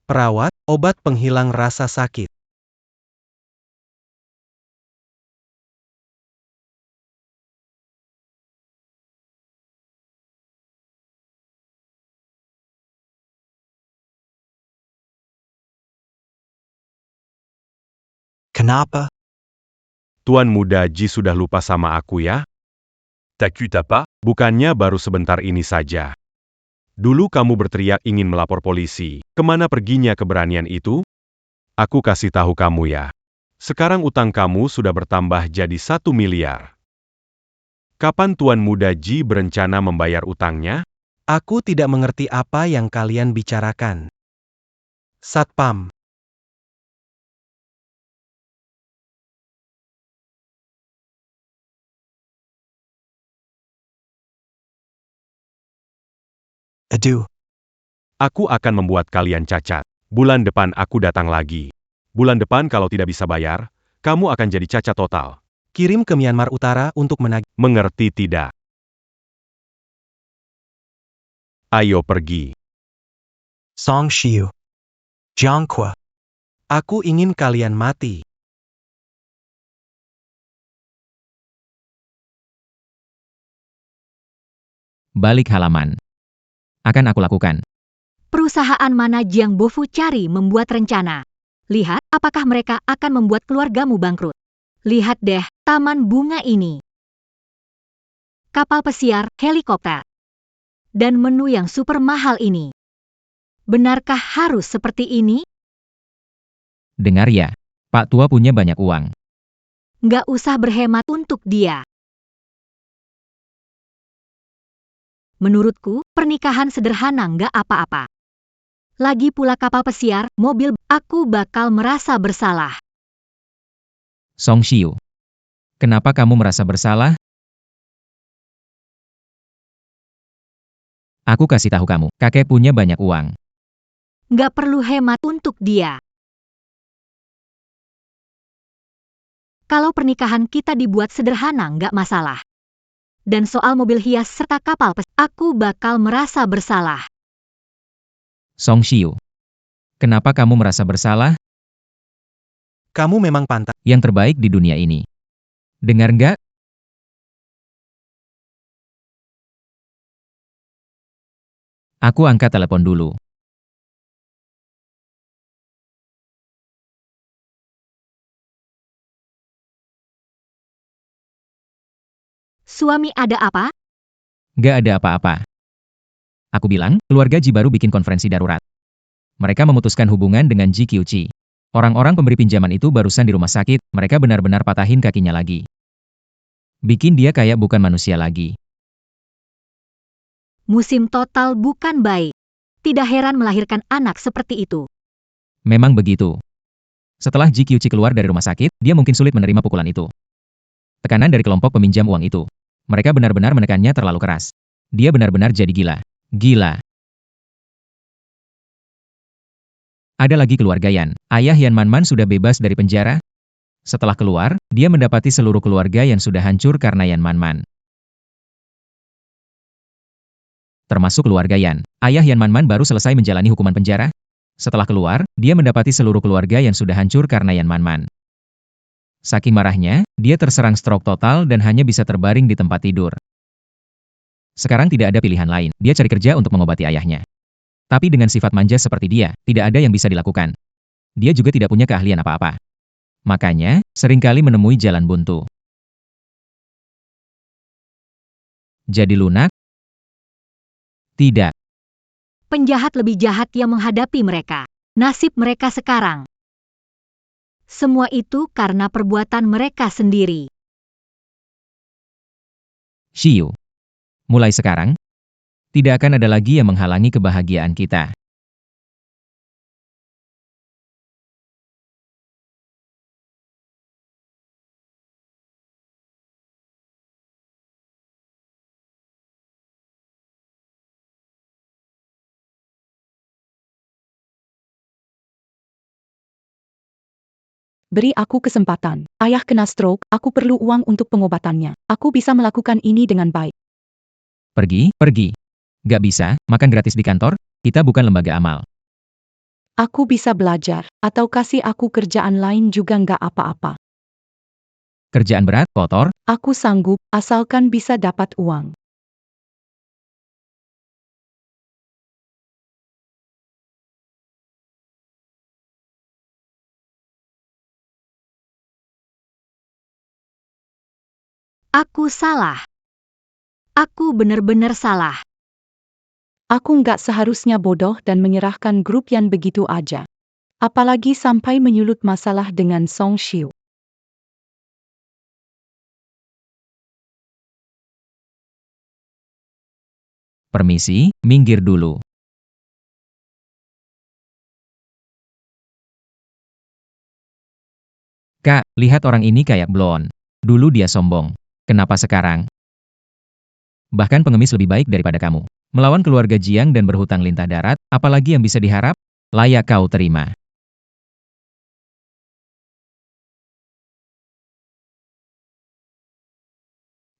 Perawat, obat penghilang rasa sakit. Kenapa? Tuan muda Ji sudah lupa sama aku ya? T'as pas? Bukannya baru sebentar ini saja. Dulu kamu berteriak ingin melapor polisi. Kemana perginya keberanian itu? Aku kasih tahu kamu ya. Sekarang utang kamu sudah bertambah jadi 1 miliar. Kapan Tuan muda Ji berencana membayar utangnya? Aku tidak mengerti apa yang kalian bicarakan. Satpam. Aduh. Aku akan membuat kalian cacat. Bulan depan aku datang lagi. Bulan depan kalau tidak bisa bayar, kamu akan jadi cacat total. Kirim ke Myanmar Utara untuk menagih. Mengerti tidak? Ayo pergi. Song Xiu. Jiang Kuo. Aku ingin kalian mati. Balik halaman. Akan aku lakukan. Perusahaan mana Jiang Bofu cari membuat rencana. Lihat, apakah mereka akan membuat keluargamu bangkrut. Lihat deh, taman bunga ini. Kapal pesiar, helikopter. Dan menu yang super mahal ini. Benarkah harus seperti ini? Dengar ya, Pak Tua punya banyak uang. Nggak usah berhemat untuk dia. Menurutku, pernikahan sederhana nggak apa-apa. Lagi pula kapal pesiar, mobil, aku bakal merasa bersalah. Song Shiu. Kenapa kamu merasa bersalah? Aku kasih tahu kamu, kakek punya banyak uang. Nggak perlu hemat untuk dia. Kalau pernikahan kita dibuat sederhana nggak masalah. Dan soal mobil hias serta kapal pesiar, aku bakal merasa bersalah. Song Shiu. Kenapa kamu merasa bersalah? Kamu memang pantas. Yang terbaik di dunia ini. Dengar nggak? Aku angkat telepon dulu. Suami ada apa? Nggak ada apa-apa. Aku bilang, keluarga Ji baru bikin konferensi darurat. Mereka memutuskan hubungan dengan Ji Qiuqi. Orang-orang pemberi pinjaman itu barusan di rumah sakit, mereka benar-benar patahin kakinya lagi. Bikin dia kayak bukan manusia lagi. Musim total bukan baik. Tidak heran melahirkan anak seperti itu. Memang begitu. Setelah Ji Qiuqi keluar dari rumah sakit, dia mungkin sulit menerima pukulan itu. Tekanan dari kelompok peminjam uang itu. Mereka benar-benar menekannya terlalu keras. Dia benar-benar jadi gila. Gila. Ada lagi keluarga Yan. Ayah Yan Manman sudah bebas dari penjara. Setelah keluar, dia mendapati seluruh keluarga yang sudah hancur karena Yan Manman. Termasuk keluarga Yan. Ayah Yan Manman baru selesai menjalani hukuman penjara. Setelah keluar, dia mendapati seluruh keluarga yang sudah hancur karena Yan Manman. Saking marahnya, dia terserang stroke total dan hanya bisa terbaring di tempat tidur. Sekarang tidak ada pilihan lain, dia cari kerja untuk mengobati ayahnya. Tapi dengan sifat manja seperti dia, tidak ada yang bisa dilakukan. Dia juga tidak punya keahlian apa-apa. Makanya, seringkali menemui jalan buntu. Jadi lunak? Tidak. Penjahat lebih jahat yang menghadapi mereka. Nasib mereka sekarang. Semua itu karena perbuatan mereka sendiri. Shiyu. Mulai sekarang, tidak akan ada lagi yang menghalangi kebahagiaan kita. Beri aku kesempatan. Ayah kena stroke, aku perlu uang untuk pengobatannya. Aku bisa melakukan ini dengan baik. Pergi, pergi. Gak bisa, makan gratis di kantor, kita bukan lembaga amal. Aku bisa belajar, atau kasih aku kerjaan lain juga nggak apa-apa. Kerjaan berat, kotor, Aku sanggup, asalkan bisa dapat uang. Aku salah. Aku benar-benar salah. Aku nggak seharusnya bodoh dan menyerahkan grup Yan begitu aja. Apalagi sampai menyulut masalah dengan Song Shiu. permisi, minggir dulu. Kak, lihat orang ini kayak blon. Dulu dia sombong. Kenapa sekarang? Bahkan pengemis lebih baik daripada kamu. Melawan keluarga Jiang dan berhutang lintah darat, apalagi yang bisa diharap? Layak kau terima.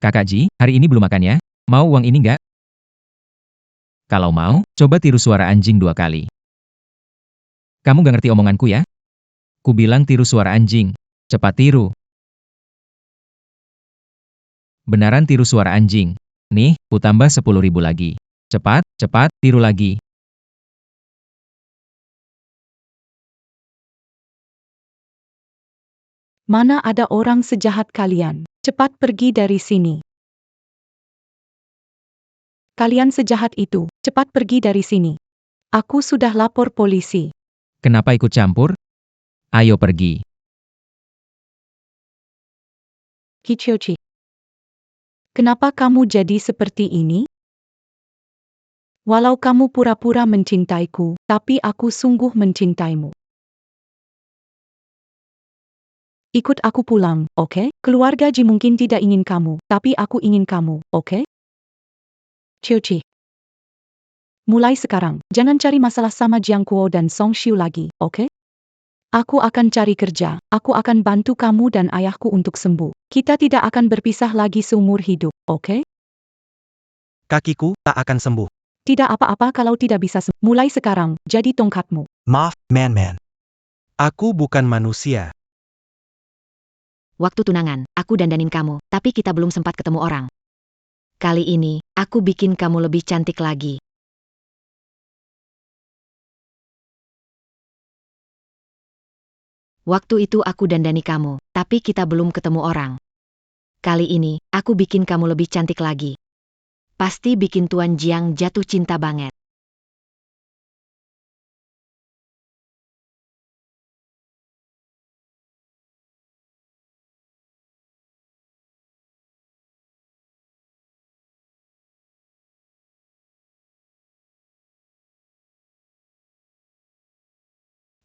Kakak Ji, hari ini belum makan ya? Mau uang ini nggak? Kalau mau, coba tiru suara anjing 2 kali. Kamu nggak ngerti omonganku ya? Ku bilang tiru suara anjing. Cepat tiru. Benaran tiru suara anjing. Nih, ku tambah 10.000 lagi. Cepat, cepat, tiru lagi. Mana ada orang sejahat kalian? Cepat pergi dari sini. Kalian sejahat itu, cepat pergi dari sini. Aku sudah lapor polisi. Kenapa ikut campur? Ayo pergi. Kichiochi. Kenapa kamu jadi seperti ini? Walau kamu pura-pura mencintaiku, tapi aku sungguh mencintaimu. Ikut aku pulang, oke? Keluarga Ji mungkin tidak ingin kamu, tapi aku ingin kamu, oke? Chiochi. Mulai sekarang, jangan cari masalah sama Jiang Kuo dan Song Xiu lagi, oke? Aku akan cari kerja, aku akan bantu kamu dan ayahku untuk sembuh. Kita tidak akan berpisah lagi seumur hidup, oke? Kakiku tak akan sembuh. Tidak apa-apa kalau tidak bisa sembuh. Mulai sekarang, jadi tongkatmu. Maaf, Man-Man. Aku bukan manusia. Waktu tunangan, aku dandanin kamu, tapi kita belum sempat ketemu orang. Kali ini, aku bikin kamu lebih cantik lagi. Waktu itu aku dandani kamu, tapi kita belum ketemu orang. Kali ini, aku bikin kamu lebih cantik lagi. Pasti bikin Tuan Jiang jatuh cinta banget.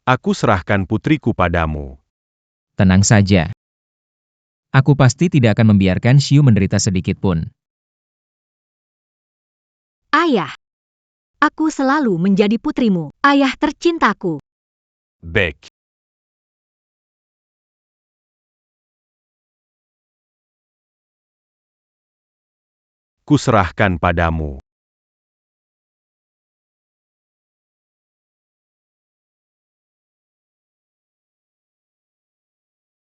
Aku serahkan putriku padamu. Tenang saja. Aku pasti tidak akan membiarkan Xiu menderita sedikit pun. Ayah. Aku selalu menjadi putrimu, ayah tercintaku. Bec. Kuserahkan padamu.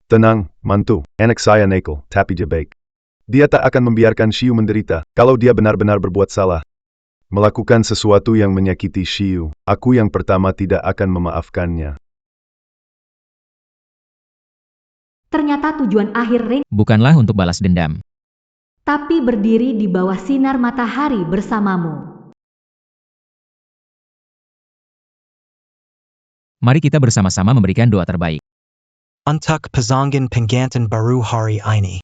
Tenang, mantu, anak saya nakal, tapi dia baik. Dia tak akan membiarkan Xiu menderita, kalau dia benar-benar berbuat salah. Melakukan sesuatu yang menyakiti Xiu, aku yang pertama tidak akan memaafkannya. Ternyata tujuan akhir Ren, Bukanlah untuk balas dendam. tapi berdiri di bawah sinar matahari bersamamu. Mari kita bersama-sama memberikan doa terbaik. Untuk Pazangan Penggantin Baru Hari Ini.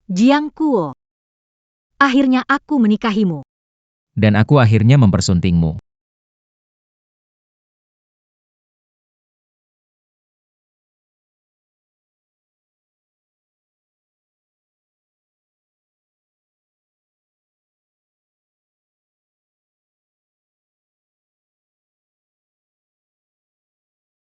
Jiang Kuo. Akhirnya aku menikahimu. Dan aku akhirnya mempersuntingmu.